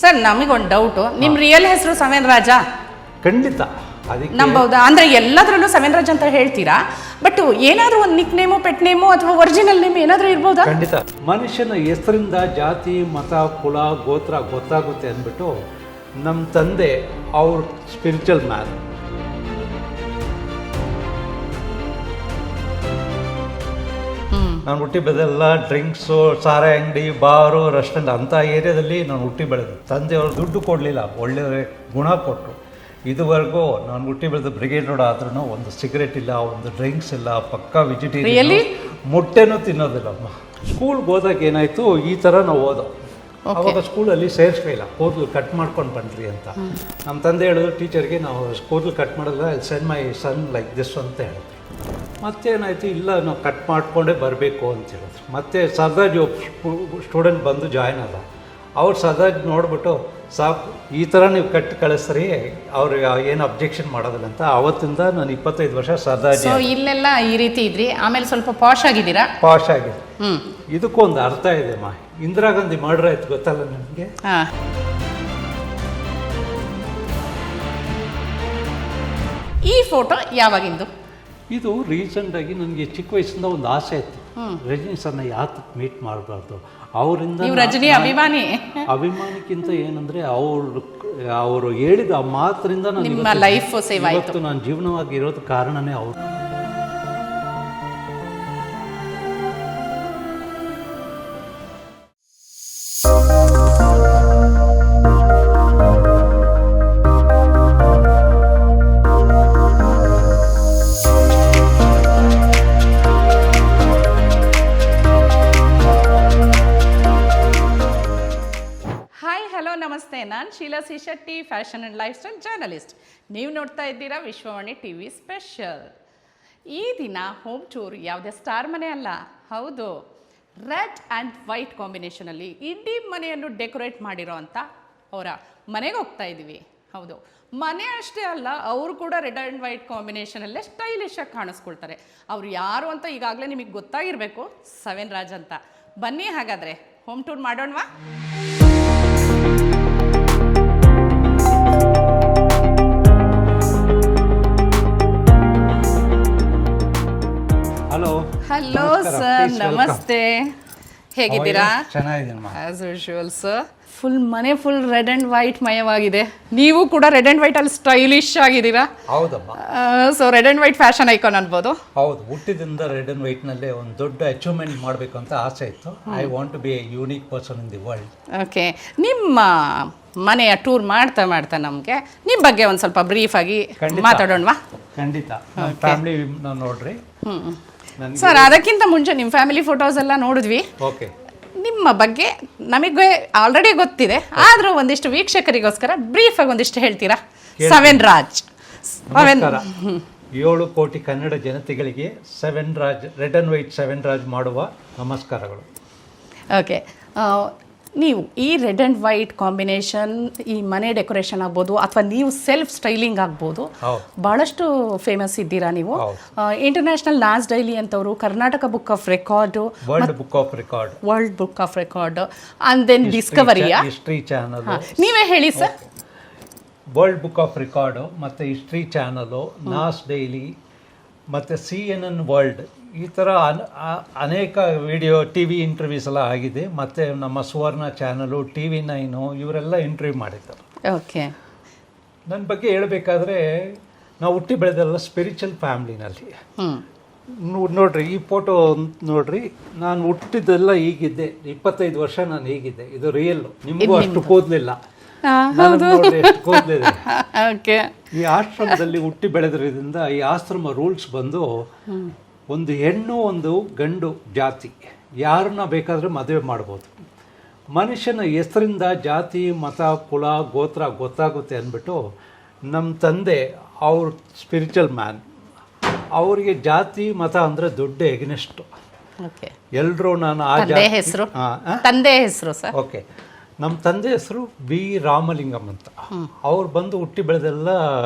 Sir ನಮಗೊಂದು doubt, ನಿಮ್ಮ real ಹೆಸರು ಸವೇನ್ ರಾಜ? ಖಂಡಿತ ಅದಕ್ಕೆ ನಂಬೌದಾ? ಅಂದರೆ ಎಲ್ಲದರಲ್ಲೂ ಸವೇನ್ ರಾಜ್ ಅಂತ ಹೇಳ್ತೀರಾ, ಬಟ್ ಏನಾದರೂ ಒಂದು ನಿಕ್ ನೇಮು, ಪೆಟ್ ನೇಮು ಅಥವಾ ಒರಿಜಿನಲ್ ನೇಮ್ ಏನಾದರೂ ಇರ್ಬೋದಾ? ಖಂಡಿತ ಮನುಷ್ಯನ ಹೆಸರಿಂದ ಜಾತಿ, ಮತ, ಕುಲ, ಗೋತ್ರ ಗೊತ್ತಾಗುತ್ತೆ ಅಂದ್ಬಿಟ್ಟು ನಮ್ಮ ತಂದೆ ಅವ್ರ ಸ್ಪಿರಿಚುವಲ್ ಮ್ಯಾನ್. ನಾನು ಹುಟ್ಟಿ ಬೆಳೆದೆಲ್ಲ ಡ್ರಿಂಕ್ಸು, ಸಾರೆ ಅಂಗಡಿ, ಬಾರು, ರೆಸ್ಟೋರೆಂಟ್ ಅಂಥ ಏರಿಯಾದಲ್ಲಿ ನಾನು ಹುಟ್ಟಿ ಬೆಳೆದು. ತಂದೆಯವರು ದುಡ್ಡು ಕೊಡಲಿಲ್ಲ, ಒಳ್ಳೆಯ ಗುಣ ಕೊಟ್ಟರು. ಇದುವರೆಗೂ ನಾನು ಹುಟ್ಟಿ ಬೆಳೆದ ಬ್ರಿಗೇಡ್ ರೋಡ್ ಆದ್ರೂ ಒಂದು ಸಿಗರೇಟ್ ಇಲ್ಲ, ಒಂದು ಡ್ರಿಂಕ್ಸ್ ಇಲ್ಲ, ಪಕ್ಕಾ ವೆಜಿಟೇರಿಯನ್, ಮೊಟ್ಟೆನೂ ತಿನ್ನೋದಿಲ್ಲಮ್ಮ. ಸ್ಕೂಲ್ಗೆ ಹೋದಾಗ ಏನಾಯಿತು, ಈ ಥರ ನಾವು ಓದೋ ಅವಾಗ ಸ್ಕೂಲಲ್ಲಿ ಸೇರಿಸ್ಲಿಲ್ಲ, ಕೂದಲು ಕಟ್ ಮಾಡ್ಕೊಂಡು ಬನ್ನಿರಿ ಅಂತ. ನಮ್ಮ ತಂದೆ ಹೇಳಿದ್ರು ಟೀಚರ್ಗೆ, ನಾವು ಕೂದಲು ಕಟ್ ಮಾಡೋಲ್ಲ, send my sun like this ಅಂತ ಹೇಳಿದ್ರು. ಮತ್ತೇನಾಯಿತು, ಇಲ್ಲ ನಾವು ಕಟ್ ಮಾಡಿಕೊಂಡೇ ಬರಬೇಕು ಅಂತ ಹೇಳಿದ್ರು. ಮತ್ತು ಸರ್ದಾಜ್ ಸ್ಟೂಡೆಂಟ್ ಬಂದು ಜಾಯ್ನ್ ಆದ. ಅವ್ರು ಸರ್ದಾಜ್ ನೋಡಿಬಿಟ್ಟು, ಸಾಕು ಈ ಥರ ನೀವು ಕಟ್ ಕಳಿಸ್ರಿ, ಅವ್ರು ಏನು ಅಬ್ಜೆಕ್ಷನ್ ಮಾಡೋದಿಲ್ಲ ಅಂತ. ಅವತ್ತಿಂದ ನಾನು 25 ವರ್ಷ ಸರ್ದಾಜ್. ಇಲ್ಲೆಲ್ಲ ಈ ರೀತಿ ಇದ್ರಿ, ಆಮೇಲೆ ಸ್ವಲ್ಪ ಪಾಶ್ ಆಗಿದ್ದೀರಾ? ಪಾಶ್ ಆಗಿದೆ. ಇದಕ್ಕೊಂದು ಅರ್ಥ ಇದೆ ಮಾ. ಇಂದಿರಾ ಗಾಂಧಿ ಮರ್ಡರ್ ಆಯ್ತು, ಗೊತ್ತಲ್ಲ ನನಗೆ. ಈ ಫೋಟೋ ಯಾವಾಗಿಂದು? ಇದು ರೀಸೆಂಟಾಗಿ ನನಗೆ ಚಿಕ್ಕ ವಯಸ್ಸಿಂದ ಒಂದು ಆಸೆ ಇತ್ತು, ರಜನಿ ಸರ್ನ ಯಾತಕ್ಕೆ ಮೀಟ್ ಮಾಡಬಾರ್ದು. ಅವರಿಂದ ರಜನಿ ಅಭಿಮಾನಿಕ್ಕಿಂತ ಏನಂದರೆ ಅವರು ಹೇಳಿದ ಆ ಮಾತಿನಿಂದ ನಿಮ್ಮ ಲೈಫ್ ಸೇವ್ ಆಯಿತು. ಇವತ್ತು ನಾನು ಜೀವನವಾಗಿ ಇರೋದು ಕಾರಣನೇ ಅವರು. ನಮಸ್ತೆ, ನಾನು Sheela C Shetty, fashion and lifestyle journalist. ನೀವು ನೋಡ್ತಾ ಇದ್ದೀರಾ ವಿಶ್ವವಾಣಿ ಟಿವಿ ಸ್ಪೆಷಲ್. ಈ ದಿನ ಹೋಮ್ ಟೂರ್ ಯಾವುದೇ ಸ್ಟಾರ್ ಮನೆ ಅಲ್ಲ, ಹೌದು, ರೆಡ್ ಆ್ಯಂಡ್ ವೈಟ್ ಕಾಂಬಿನೇಷನಲ್ಲಿ ಇಡೀ ಮನೆಯನ್ನು ಡೆಕೋರೇಟ್ ಮಾಡಿರೋ ಅಂಥ ಅವರ ಮನೆಗೆ ಹೋಗ್ತಾ ಇದ್ದೀವಿ. ಹೌದು, ಮನೆ ಅಷ್ಟೇ ಅಲ್ಲ, ಅವರು ಕೂಡ ರೆಡ್ ಆ್ಯಂಡ್ ವೈಟ್ ಕಾಂಬಿನೇಷನಲ್ಲೇ ಸ್ಟೈಲಿಶ್ ಆಗಿ ಕಾಣಿಸ್ಕೊಳ್ತಾರೆ. ಅವರು ಯಾರು ಅಂತ ಈಗಾಗಲೇ ನಿಮಗೆ ಗೊತ್ತಾಗಿರಬೇಕು, ಸವೇನ್ ರಾಜ್ ಅಂತ. ಬನ್ನಿ ಹಾಗಾದರೆ ಹೋಮ್ ಟೂರ್ ಮಾಡೋಣವಾ? ಹಲೋ ಸರ್, ನಮಸ್ತೆ, ಹೇಗಿದ್ದೀರಾ? ಚೆನ್ನಾಗಿದ್ದೀನಿ ಆಸ್ ಯೂಶುವಲ್ ಸರ್. ಮನೆ ಫುಲ್ ರೆಡ್ ಆ್ಯಂಡ್ ವೈಟ್ ಮಯವಾಗಿದೆ. ನೀವು ಕೂಡ ರೆಡ್ ಆ್ಯಂಡ್ ವೈಟ್ ಅಲ್ಲಿ ಸ್ಟೈಲಿಶ್ ಆಗಿದ್ದೀರಾ. ಹೌದಮ್ಮ. So red and white fashion icon ಅನ್ಬೋದು. ಹೌದು, ಹುಟ್ಟಿದಿಂದ ರೆಡ್ ಆ್ಯಂಡ್ ವೈಟ್ನಲ್ಲೇ ಒಂದು ದೊಡ್ಡ ಅಚೀವ್ಮೆಂಟ್ ಮಾಡಬೇಕು ಅಂತ ಆಸೆ ಇತ್ತು. I want to be a unique person in the world. Okay, ನಿಮ್ಮ ಮನೆಯ ಟೂರ್ ಮಾಡ್ತಾ ಮಾಡ್ತಾ ನಮಗೆ ನಿಮ್ಮ ಬಗ್ಗೆ ಒಂದು ಸ್ವಲ್ಪ ಬ್ರೀಫ್ ಆಗಿ ಮಾತಾಡೋಣವಾ? ಖಂಡಿತ. ಫ್ಯಾಮಿಲಿ ನೋಡ್ರಿ. ಸರ್, ಅದಕ್ಕಿಂತ ಮುಂಚೆ ನಿಮ್ಮ ಫ್ಯಾಮಿಲಿ ಫೋಟೋಸ್ ಎಲ್ಲ ನೋಡಿದ್ವಿ. ಓಕೆ, ನಿಮ್ಮ ಬಗ್ಗೆ ನಮಗೆ ಆಲ್ರೆಡಿ ಗೊತ್ತಿದೆ, ಆದರೂ ಒಂದಿಷ್ಟು ವೀಕ್ಷಕರಿಗೋಸ್ಕರ ಬ್ರೀಫ್ ಆಗಿ ಒಂದಿಷ್ಟು ಹೇಳ್ತೀರಾ? ಸವೇನ್ ರಾಜ್. 7 ಕೋಟಿ ಕನ್ನಡ ಜನತೆಗಳಿಗೆ Saven Raj, red and white Saven Raj ಮಾಡುವ ನಮಸ್ಕಾರಗಳು. ಓಕೆ, ನೀವು ಈ ರೆಡ್ ಆ್ಯಂಡ್ ವೈಟ್ ಕಾಂಬಿನೇಷನ್, ಈ ಮನೆ ಡೆಕೋರೇಷನ್ ಆಗ್ಬೋದು ಅಥವಾ ನೀವು ಸೆಲ್ಫ್ ಸ್ಟೈಲಿಂಗ್ ಆಗ್ಬೋದು, ಭಾಳಷ್ಟು ಫೇಮಸ್ ಇದ್ದೀರಾ ನೀವು. ಇಂಟರ್ನ್ಯಾಷನಲ್ ಲಾಸ್ಟ್ ಡೈಲಿ ಅಂತವರು, Karnataka book of record, world book of record, and then ಡಿಸ್ಕವರಿಯ ಹಿಸ್ಟ್ರಿ ಚಾನಲ್. ನೀವೇ ಹೇಳಿ sir. World book of record ಮತ್ತು ಹಿಸ್ಟ್ರಿ ಚಾನಲು, ನಾಸ್ ಡೈಲಿ ಮತ್ತು CNN ವರ್ಲ್ಡ್, ಈ ಥರ ಅನೇಕ ವಿಡಿಯೋ ಟಿ ವಿ ಇಂಟರ್ವ್ಯೂಸ್ ಎಲ್ಲ ಆಗಿದೆ. ಮತ್ತು ನಮ್ಮ ಸುವರ್ಣ ಚಾನಲು, TV9 ಇವರೆಲ್ಲ ಇಂಟರ್ವ್ಯೂ ಮಾಡಿದ್ದಾರೆ. ಓಕೆ, ನನ್ನ ಬಗ್ಗೆ ಹೇಳಬೇಕಾದ್ರೆ, ನಾವು ಹುಟ್ಟಿ ಬೆಳೆದೆಲ್ಲ ಸ್ಪಿರಿಚುವಲ್ ಫ್ಯಾಮ್ಲಿನಲ್ಲಿ. ನೋಡ್ರಿ, ಈ ಫೋಟೋ ನೋಡ್ರಿ, ನಾನು ಹುಟ್ಟಿದ್ದೆಲ್ಲ ಹೀಗಿದ್ದೆ. 25 ವರ್ಷ ನಾನು ಹೀಗಿದ್ದೆ. ಇದು ರಿಯಲ್. ನಿಮಗೂ ಅಷ್ಟು ಕೂದಲಿಲ್ಲ, ಎಷ್ಟು ಕೂದಲಿದೆ. ಈ ಆಶ್ರಮದಲ್ಲಿ ಹುಟ್ಟಿ ಬೆಳೆದ್ರಿಂದ ಈ ಆಶ್ರಮ ರೂಲ್ಸ್ ಬಂದು, ಒಂದು ಹೆಣ್ಣು ಒಂದು ಗಂಡು ಜಾತಿ ಯಾರನ್ನ ಬೇಕಾದರೆ ಮದುವೆ ಮಾಡ್ಬೋದು. ಮನುಷ್ಯನ ಹೆಸರಿಂದ ಜಾತಿ, ಮತ, ಕುಲ, ಗೋತ್ರ ಗೊತ್ತಾಗುತ್ತೆ ಅಂದ್ಬಿಟ್ಟು ನಮ್ಮ ತಂದೆ ಅವ್ರ ಸ್ಪಿರಿಚುವಲ್ ಮ್ಯಾನ್. ಅವರಿಗೆ ಜಾತಿ ಮತ ಅಂದರೆ ದೊಡ್ಡ ಎಗ್ನೆಸ್ಟು. ಎಲ್ಲರೂ ನಾನು ಆ ಹೆಸರು, ತಂದೆ ಹೆಸರು ಸರ್. ಓಕೆ, ನಮ್ಮ ತಂದೆ ಹೆಸರು ಬಿ ರಾಮಲಿಂಗಂ ಅಂತ. ಅವ್ರು ಬಂದು ಹುಟ್ಟಿ ಬೆಳೆದೆಲ್ಲ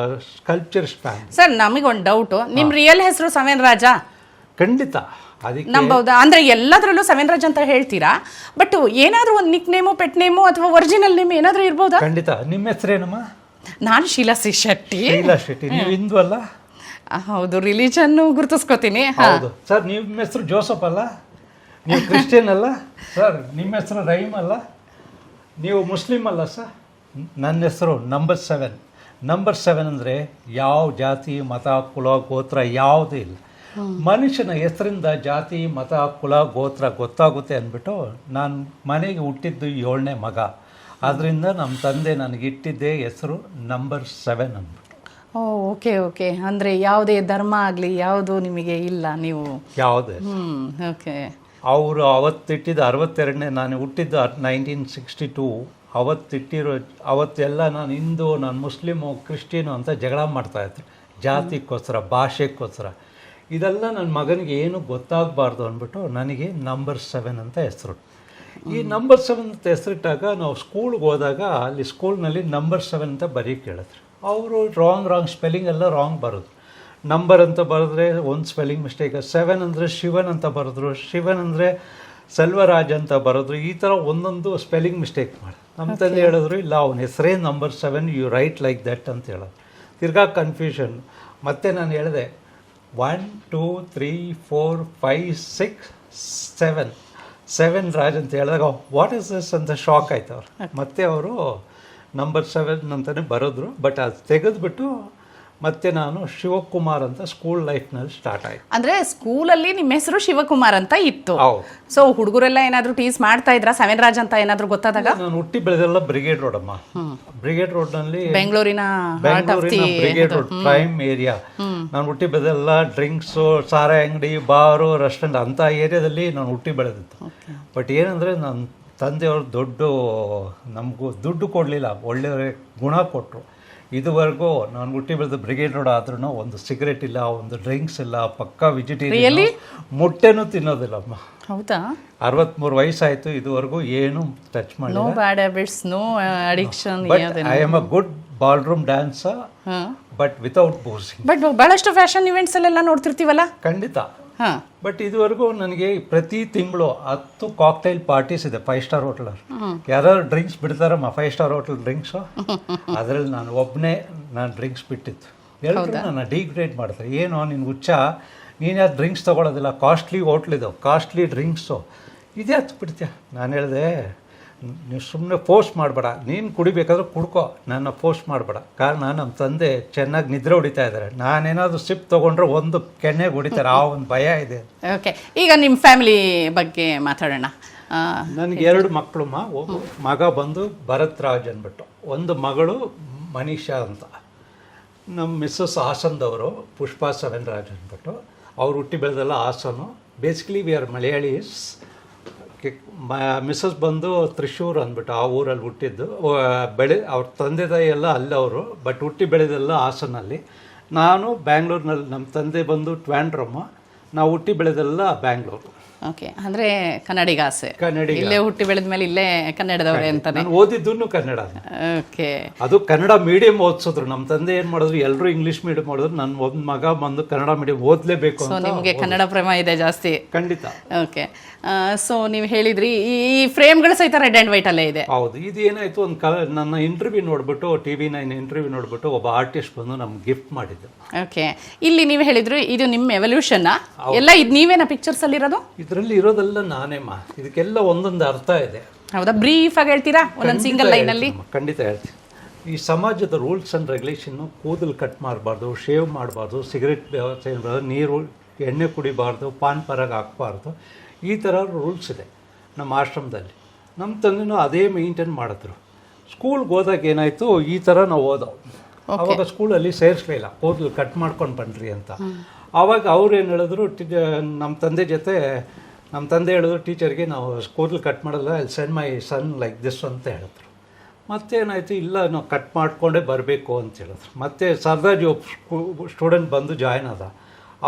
ಸ್ಕಲ್ಪ್ಚರ್ ಫ್ಯಾನ್. ಸರ್, ನಮಗೊಂದು ಡೌಟು, ನಿಮ್ಮ ರಿಯಲ್ ಹೆಸರು ಸವೇನ್ ರಾಜ? ಖಂಡಿತ ಅದಕ್ಕೆ ನಂಬೌದಾ? ಅಂದ್ರೆ ಎಲ್ಲದರಲ್ಲೂ 7 ರಾಜ್ ಅಂತ ಹೇಳ್ತೀರಾ, ಬಟ್ ಏನಾದ್ರೂ ಒಂದು ನಿಕ್ ನೇಮು, ಪೆಟ್ ನೇಮು ಅಥವಾ ಒರಿಜಿನಲ್ ನೇಮ್ ಏನಾದ್ರೂ ಇರ್ಬೋದಾ? ಖಂಡಿತ. ನಿಮ್ಮ ಹೆಸರೇನಮ್ಮ? ನಾನು ಶೀಲಾ ಸಿ ಶೆಟ್ಟಿ. ಶೀಲಾ ಶೆಟ್ಟಿ. ನೀವು ಹಿಂದೂ ಅಲ್ಲ? ಹೌದು, ರಿಲಿಜನ್ ಗುರುತಿಸ್ಕೋತೀನಿ. ಹೌದು ಸರ್. ನಿಮ್ಮ ಹೆಸರು ಜೋಸಫ್ ಅಲ್ಲ? ನೀವು ಕ್ರಿಶ್ಚಿಯನ್ ಅಲ್ಲ ಸರ್? ನಿಮ್ಮ ಹೆಸರು ರಹೀಮ್ ಅಲ್ಲ? ನೀವು ಮುಸ್ಲಿಂ ಅಲ್ಲ ಸರ್? ನನ್ನ ಹೆಸರು ನಂಬರ್ 7. ನಂಬರ್ 7 ಅಂದರೆ ಯಾವ ಜಾತಿ, ಮತ, ಕುಲ, ಗೋತ್ರ ಯಾವುದೂ ಇಲ್ಲ. ಮನುಷ್ಯನ ಹೆಸರಿಂದ ಜಾತಿ, ಮತ, ಕುಲ, ಗೋತ್ರ ಗೊತ್ತಾಗುತ್ತೆ ಅಂದ್ಬಿಟ್ಟು ನಾನು ಮನೆಗೆ ಹುಟ್ಟಿದ್ದು 7ನೇ ಮಗ. ಆದ್ದರಿಂದ ನಮ್ಮ ತಂದೆ ನನಗೆ ಇಟ್ಟಿದ್ದೇ ಹೆಸರು ನಂಬರ್ 7 ಅಂದ್ಬಿಟ್ಟು. Okay okay. ಅಂದರೆ ಯಾವುದೇ ಧರ್ಮ ಆಗಲಿ ಯಾವುದು ನಿಮಗೆ ಇಲ್ಲ ನೀವು? ಯಾವುದೇ. ಓಕೆ. ಅವರು ಅವತ್ತಿಟ್ಟಿದ್ದು 62ನೇ, ನಾನು ಹುಟ್ಟಿದ್ದು 1962. ಅವತ್ತೆಲ್ಲ ನಾನು ಹಿಂದೂ, ನಾನು ಮುಸ್ಲಿಮು, ಕ್ರಿಶ್ಚಿಯನು ಅಂತ ಜಗಳ ಮಾಡ್ತಾಯಿದ್ರು. ಜಾತಿಗೋಸ್ಕರ, ಭಾಷೆಗೋಸ್ಕರ. ಇದೆಲ್ಲ ನನ್ನ ಮಗನಿಗೆ ಏನು ಗೊತ್ತಾಗಬಾರ್ದು ಅಂದ್ಬಿಟ್ಟು ನನಗೆ ನಂಬರ್ 7 ಅಂತ ಹೆಸರು. ಈ ನಂಬರ್ 7 ಅಂತ ಹೆಸರಿಟ್ಟಾಗ ನಾವು ಸ್ಕೂಲ್ಗೆ ಹೋದಾಗ ಅಲ್ಲಿ ಸ್ಕೂಲ್ನಲ್ಲಿ ನಂಬರ್ 7 ಅಂತ ಬರೀಕ್ಕೆ ಹೇಳಿದ್ರು. ಅವರು ರಾಂಗ್ ಸ್ಪೆಲ್ಲಿಂಗ್ ಎಲ್ಲ ರಾಂಗ್ ಬರೋದು. ನಂಬರ್ ಅಂತ ಬರೆದ್ರೆ ಒಂದು ಸ್ಪೆಲ್ಲಿಂಗ್ ಮಿಸ್ಟೇಕ್, 7 ಅಂದರೆ ಶಿವನ್ ಅಂತ ಬರೆದ್ರು, ಶಿವನ್ ಅಂದರೆ ಸೆಲ್ವರಾಜ್ ಅಂತ ಬರೆದ್ರು. ಈ ಥರ ಒಂದೊಂದು ಸ್ಪೆಲ್ಲಿಂಗ್ ಮಿಸ್ಟೇಕ್ ಮಾಡಿ ನಮ್ಮ ತಂದೆ ಹೇಳಿದ್ರು, ಇಲ್ಲ ಅವನ ಹೆಸರೇ number 7, you write like that ಅಂತ ಹೇಳೋದು. ತಿರ್ಗಾ ಕನ್ಫ್ಯೂಷನ್. ಮತ್ತೆ ನಾನು ಹೇಳಿದೆ 1 2 3 4 5 6 7 ರಾಜ್ ಅಂತ ಹೇಳಿದಾಗ ವಾಟ್ ಇಸ್ ದಿಸ್ ಅಂತ ಶಾಕ್ ಆಯ್ತು ಅವ್ರು. ಮತ್ತೆ ಅವರು ನಂಬರ್ 7 ಅಂತಲೇ ಬರೆದ್ರು. ಬಟ್ ಅದು ತೆಗೆದುಬಿಟ್ಟು ಮತ್ತೆ ನಾನು ಶಿವಕುಮಾರ್ ಅಂತ ಸ್ಕೂಲ್ ಲೈಫ್ನಲ್ಲಿ ಸ್ಟಾರ್ಟ್ ಆಯಿತು. ಅಂದರೆ ಸ್ಕೂಲಲ್ಲಿ ನಿಮ್ಮ ಹೆಸರು ಶಿವಕುಮಾರ್ ಅಂತ ಇತ್ತು. ಹೌದು. ಸೊ ಹುಡುಗರೆಲ್ಲ ಏನಾದರೂ ಟೀಸ್ ಮಾಡ್ತಾ ಇದ್ರಾ 7 ರಾಜ್ ಅಂತ ಏನಾದರೂ ಗೊತ್ತಾದಾಗ? ನಾನು ಹುಟ್ಟಿ ಬೆಳೆದೆಲ್ಲ ಬ್ರಿಗೇಡ್ ರೋಡ್ ಅಮ್ಮ. ಬ್ರಿಗೇಡ್ ರೋಡ್ನಲ್ಲಿ ಬೆಂಗಳೂರಿನ ಬ್ರಿಗೇಡ್ ರೋಡ್ ಪ್ರೈಮ್ ಏರಿಯಾ. ನಾನು ಹುಟ್ಟಿ ಬೆಳೆದೆಲ್ಲ ಡ್ರಿಂಕ್ಸು, ಸಾರೆ ಅಂಗಡಿ, ಬಾರು, ರೆಸ್ಟೋರೆಂಟ್ ಅಂಥ ಏರಿಯಾದಲ್ಲಿ ನಾನು ಹುಟ್ಟಿ ಬೆಳೆದಿದ್ದು. ಬಟ್ ಏನಂದರೆ ನನ್ನ ತಂದೆಯವರು ನಮಗೂ ದುಡ್ಡು ಕೊಡಲಿಲ್ಲ, ಒಳ್ಳೆಯ ಗುಣ ಕೊಟ್ಟರು. ಇದುವರೆಗೂ ನಾನು ಹುಟ್ಟಿ ಬೆಳೆದ ಬ್ರಿಗೇಡ್ ರೋಡ್ ಆದ್ರೂ ಒಂದು ಸಿಗರೇಟ್ ಇಲ್ಲ, ಒಂದು ಡ್ರಿಂಕ್ಸ್ ಇಲ್ಲ, ಪಕ್ಕಾ ವೆಜಿಟೇರಿಯನ್, ಮುಟ್ಟೆನೂ ತಿನ್ನೋದಿಲ್ಲಮ್ಮ. ಹೌದಾ? 63 ವಯಸ್ಸಾಯಿತು, ಇದುವರೆಗೂ ಏನು ಟಚ್ ಮಾಡಿಲ್ಲ. No bad habits, no addiction. I am a good ballroom dancer, but without boozing. But ಬಹಳಷ್ಟು ಫ್ಯಾಷನ್ ಇವೆಂಟ್ಸ್ ಅಲ್ಲೆಲ್ಲ ನೋಡ್ತಿರ್ತೀವಲ್ಲ? ಖಂಡಿತ. ಬಟ್ ಇದುವರೆಗೂ ನನಗೆ ಪ್ರತಿ ತಿಂಗಳು 10 ಕಾಕ್ಟೈಲ್ ಪಾರ್ಟೀಸ್ ಇದೆ 5 ಸ್ಟಾರ್ ಹೋಟೆಲ್. ಯಾರು ಡ್ರಿಂಕ್ಸ್ ಬಿಡ್ತಾರಮ್ಮ 5 ಸ್ಟಾರ್ ಹೋಟೆಲ್ ಡ್ರಿಂಕ್ಸು? ಅದರಲ್ಲಿ ನಾನು ಒಬ್ಬನೇ ಡ್ರಿಂಕ್ಸ್ ಬಿಟ್ಟಿತ್ತು. ಎಲ್ಲರೂ ನನ್ನ ಡಿಗ್ರೇಡ್ ಮಾಡ್ತಾರೆ. ಏನು ನಿನ್ನ ಹುಚ್ಚ, ನೀನು ಯಾರು ಡ್ರಿಂಕ್ಸ್ ತೊಗೊಳೋದಿಲ್ಲ, ಕಾಸ್ಟ್ಲಿ ಹೋಟ್ಲಿದ್ದು, ಕಾಸ್ಟ್ಲಿ ಡ್ರಿಂಕ್ಸು, ಇದೇ ಹತ್ತು ಬಿಡ್ತೀಯ. ನಾನು ಹೇಳಿದೆ, ನೀವು ಸುಮ್ಮನೆ ಫೋರ್ಸ್ ಮಾಡಬೇಡ, ನೀನು ಕುಡಿಬೇಕಾದ್ರೆ ಕುಡ್ಕೋ, ನನ್ನ ಫೋರ್ಸ್ ಮಾಡಬೇಡ. ಕಾರಣ ನಮ್ಮ ತಂದೆ ಚೆನ್ನಾಗಿ ನಿದ್ರೆ ಹೊಡಿತಾ ಇದ್ದಾರೆ. ನಾನೇನಾದರೂ ಸಿಪ್ ತೊಗೊಂಡ್ರೆ ಒಂದು ಕೆನ್ನೆಗೆ ಹೊಡಿತಾರೆ, ಆ ಒಂದು ಭಯ ಇದೆ. ಓಕೆ, ಈಗ ನಿಮ್ಮ ಫ್ಯಾಮಿಲಿ ಬಗ್ಗೆ ಮಾತಾಡೋಣ. ನನಗೆ 2 ಮಕ್ಕಳು. ಒಬ್ಬ ಮಗ ಬಂದು ಭರತ್ ರಾಜ್ ಅಂದ್ಬಿಟ್ಟು, ಒಂದು ಮಗಳು ಮನೀಷಾ ಅಂತ. ನಮ್ಮ ಮಿಸ್ಸಸ್ ಹಾಸನದವರು ಪುಷ್ಪಾ 7 ರಾಜ್ ಅಂದ್ಬಿಟ್ಟು. ಅವ್ರು ಹುಟ್ಟಿ ಬೆಳೆದೆಲ್ಲ Hassan. Basically we are Malayalees. Mrs ಬಂದು ತ್ರಿಶೂರ್ ಅಂದ್ಬಿಟ್ಟು ಆ ಊರಲ್ಲಿ ಹುಟ್ಟಿದ್ದು. ಅವ್ರ ತಂದೆ ತಾಯಿ ಎಲ್ಲ ಅಲ್ಲವರು, ಬಟ್ ಹುಟ್ಟಿ ಬೆಳೆದೆಲ್ಲ ಹಾಸನಲ್ಲಿ. ನಾನು ಬ್ಯಾಂಗ್ಳೂರಿನಲ್ಲಿ. ನಮ್ಮ ತಂದೆ ಬಂದು ಟ್ವಾಂಡ್ರಮ್ಮ, ನಾವು ಹುಟ್ಟಿ ಬೆಳೆದೆಲ್ಲ ಬ್ಯಾಂಗ್ಳೂರು. ಓಕೆ, ಅಂದರೆ ಕನ್ನಡಿಗ ಆಸೆ. ಕನ್ನಡಿಗ. ಇಲ್ಲೇ ಹುಟ್ಟಿ ಬೆಳೆದ ಮೇಲೆ ಇಲ್ಲೇ ಕನ್ನಡದವರೇ ಅಂತಾನೆ. ನಾನು ಓದಿದ್ದು ಕನ್ನಡ. ಓಕೆ. ಅದು ಕನ್ನಡ ಮೀಡಿಯಂ ಓದಿಸಿದ್ರು. ನಮ್ಮ ತಂದೆ ಏನು ಮಾಡಿದ್ರು, ಎಲ್ಲರೂ ಇಂಗ್ಲೀಷ್ ಮೀಡಿಯಂ ಮಾಡಿದ್ರು. ನನ್ನ ಒಂದು ಮಗ ಬಂದು ಕನ್ನಡ ಮೀಡಿಯಂ ಓದಲೇಬೇಕು ಅಂತ. ನಿಮಗೆ ಕನ್ನಡ ಪ್ರೇಮ ಇದೆ ಜಾಸ್ತಿ? ಖಂಡಿತ. ಓಕೆ. ಸೊ ನೀವು ಹೇಳಿದ್ರಿ ಈ ಫ್ರೇಮ್ಗಳು ಸಹಿತ ರೆಡ್ ಆ್ಯಂಡ್ ವೈಟ್ ಅಲ್ಲೇ ಇದೆ. ಹೌದು. ಇದು ಏನಾಯ್ತು, ಒಂದು ನನ್ನ ಇಂಟರ್ವ್ಯೂ ನೋಡ್ಬಿಟ್ಟು, TV9 ಇಂಟರ್ವ್ಯೂ ನೋಡ್ಬಿಟ್ಟು ಒಬ್ಬ ಆರ್ಟಿಸ್ಟ್ ಬಂದು ನಮ್ಗೆ ಗಿಫ್ಟ್ ಮಾಡಿದ್ದು. ಓಕೆ. ಇಲ್ಲಿ ನೀವು ಹೇಳಿದ್ರು ಇದು ನಿಮ್ಮ ಎವಲ್ಯೂಷನ್ ಎಲ್ಲ, ಇದು ನೀವೇನ ಪಿಕ್ಚರ್ಸ್ ಅಲ್ಲಿ ಇರೋದು? ಇದರಲ್ಲಿ ಇರೋದೆಲ್ಲ ನಾನೇಮ್ಮ. ಇದಕ್ಕೆಲ್ಲ ಒಂದೊಂದು ಅರ್ಥ ಇದೆ. ಹೌದಾ? ಬ್ರೀಫ್ ಆಗಿ ಹೇಳ್ತೀರಾ ಒಂದೊಂದು ಸಿಂಗಲ್ ಲೈನ್ ಅಲ್ಲಿ? ಖಂಡಿತ ಹೇಳ್ತೀನಿ. ಈ ಸಮಾಜದ ರೂಲ್ಸ್ ಆ್ಯಂಡ್ ರೆಗ್ಯುಲೇಷನ್ನು, ಕೂದಲು ಕಟ್ ಮಾಡಬಾರ್ದು, ಶೇವ್ ಮಾಡಬಾರ್ದು, ಸಿಗರೆಟ್ ಸೇವಬಾರ್ದು, ನೀರು ಎಣ್ಣೆ ಕುಡಿಬಾರ್ದು, ಪಾನ್ ಪರಾಗ ಹಾಕಬಾರ್ದು, ಈ ಥರ ರೂಲ್ಸ್ ಇದೆ ನಮ್ಮ ಆಶ್ರಮದಲ್ಲಿ. ನಮ್ಮ ತಂದೆನೂ ಅದೇ ಮೇಂಟೈನ್ ಮಾಡಿದ್ರು. ಸ್ಕೂಲ್ಗೆ ಹೋದಾಗ ಏನಾಯಿತು, ಈ ಥರ ನಾವು ಓದೋ ಆವಾಗ ಸ್ಕೂಲಲ್ಲಿ ಸೇರಿಸ್ಲಿಲ್ಲ, ಕೂದಲು ಕಟ್ ಮಾಡ್ಕೊಂಡು ಬನ್ನಿರಿ ಅಂತ. ಆವಾಗ ಅವ್ರು ಏನು ಹೇಳಿದ್ರು, ನಮ್ಮ ತಂದೆ ಹೇಳಿದ್ರು ಟೀಚರ್ಗೆ, ನಾವು ಕೂದಲು ಕಟ್ ಮಾಡೋಲ್ಲ, I send my sun like this ಅಂತ ಹೇಳಿದ್ರು. ಮತ್ತೇನಾಯಿತು, ಇಲ್ಲ ನಾವು ಕಟ್ ಮಾಡಿಕೊಂಡೇ ಬರಬೇಕು ಅಂತ ಹೇಳಿದ್ರು. ಮತ್ತು ಸರ್ದಾಜ್ ಸ್ಟೂಡೆಂಟ್ ಬಂದು ಜಾಯ್ನ್ ಆದ.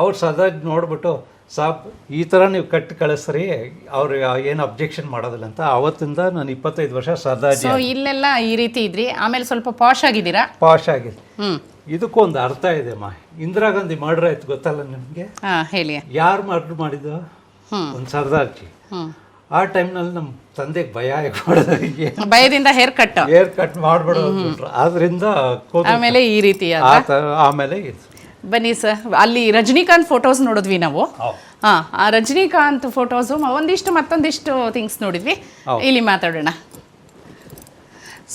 ಅವ್ರು ಸರ್ದಾಜ್ ನೋಡಿಬಿಟ್ಟು, ಸಾಬ್ ಈ ಥರ ನೀವು ಕಟ್ ಕಳಿಸ್ರಿ, ಅವ್ರು ಏನು ಅಬ್ಜೆಕ್ಷನ್ ಮಾಡೋದಿಲ್ಲ ಅಂತ. ಅವತ್ತಿಂದ ನಾನು 25 ವರ್ಷ ಸರ್ದಾಜ್. ಇಲ್ಲೆಲ್ಲ ಈ ರೀತಿ ಇದ್ರಿ, ಆಮೇಲೆ ಸ್ವಲ್ಪ ಪಾಶ್ ಆಗಿದ್ದೀರಾ? ಪಾಶ್ ಆಗಿದೆ. ಇದಕ್ಕೊಂದು ಅರ್ಥ ಇದೆ ಅಮ್ಮ. ಇಂದಿರಾ ಗಾಂಧಿ ಮರ್ಡರ್ ಆಯ್ತು ಗೊತ್ತಲ್ಲ ನಿಮಗೆ? ಹಾಂ ಹೇಳಿ. ಯಾರು ಮರ್ಡರ್ ಮಾಡಿದ್ದು? ಒಂದು ಸರ್ದಾರ್ಜಿ. ಆ ಟೈಮ್ನಲ್ಲಿ ನಮ್ಮ ತಂದೆಗೆ ಭಯ ಆಗಿಬಿಡೋದು, ಭಯದಿಂದ ಹೇರ್ ಕಟ್ ಮಾಡ್ಬಿಡೋದು. ಆದ್ರಿಂದ ಆಮೇಲೆ ಈ ರೀತಿ ಆಮೇಲೆ ಇದು. ಬನ್ನಿ ಸರ್, ಅಲ್ಲಿ ರಜನಿಕಾಂತ್ ಫೋಟೋಸ್ ನೋಡಿದ್ವಿ ನಾವು. ಆ ರಜನಿಕಾಂತ್ ಫೋಟೋಸು ಒಂದಿಷ್ಟು ಮತ್ತೊಂದಿಷ್ಟು ಥಿಂಗ್ಸ್ ನೋಡಿದ್ವಿ. ಇಲ್ಲಿ ಮಾತಾಡೋಣ.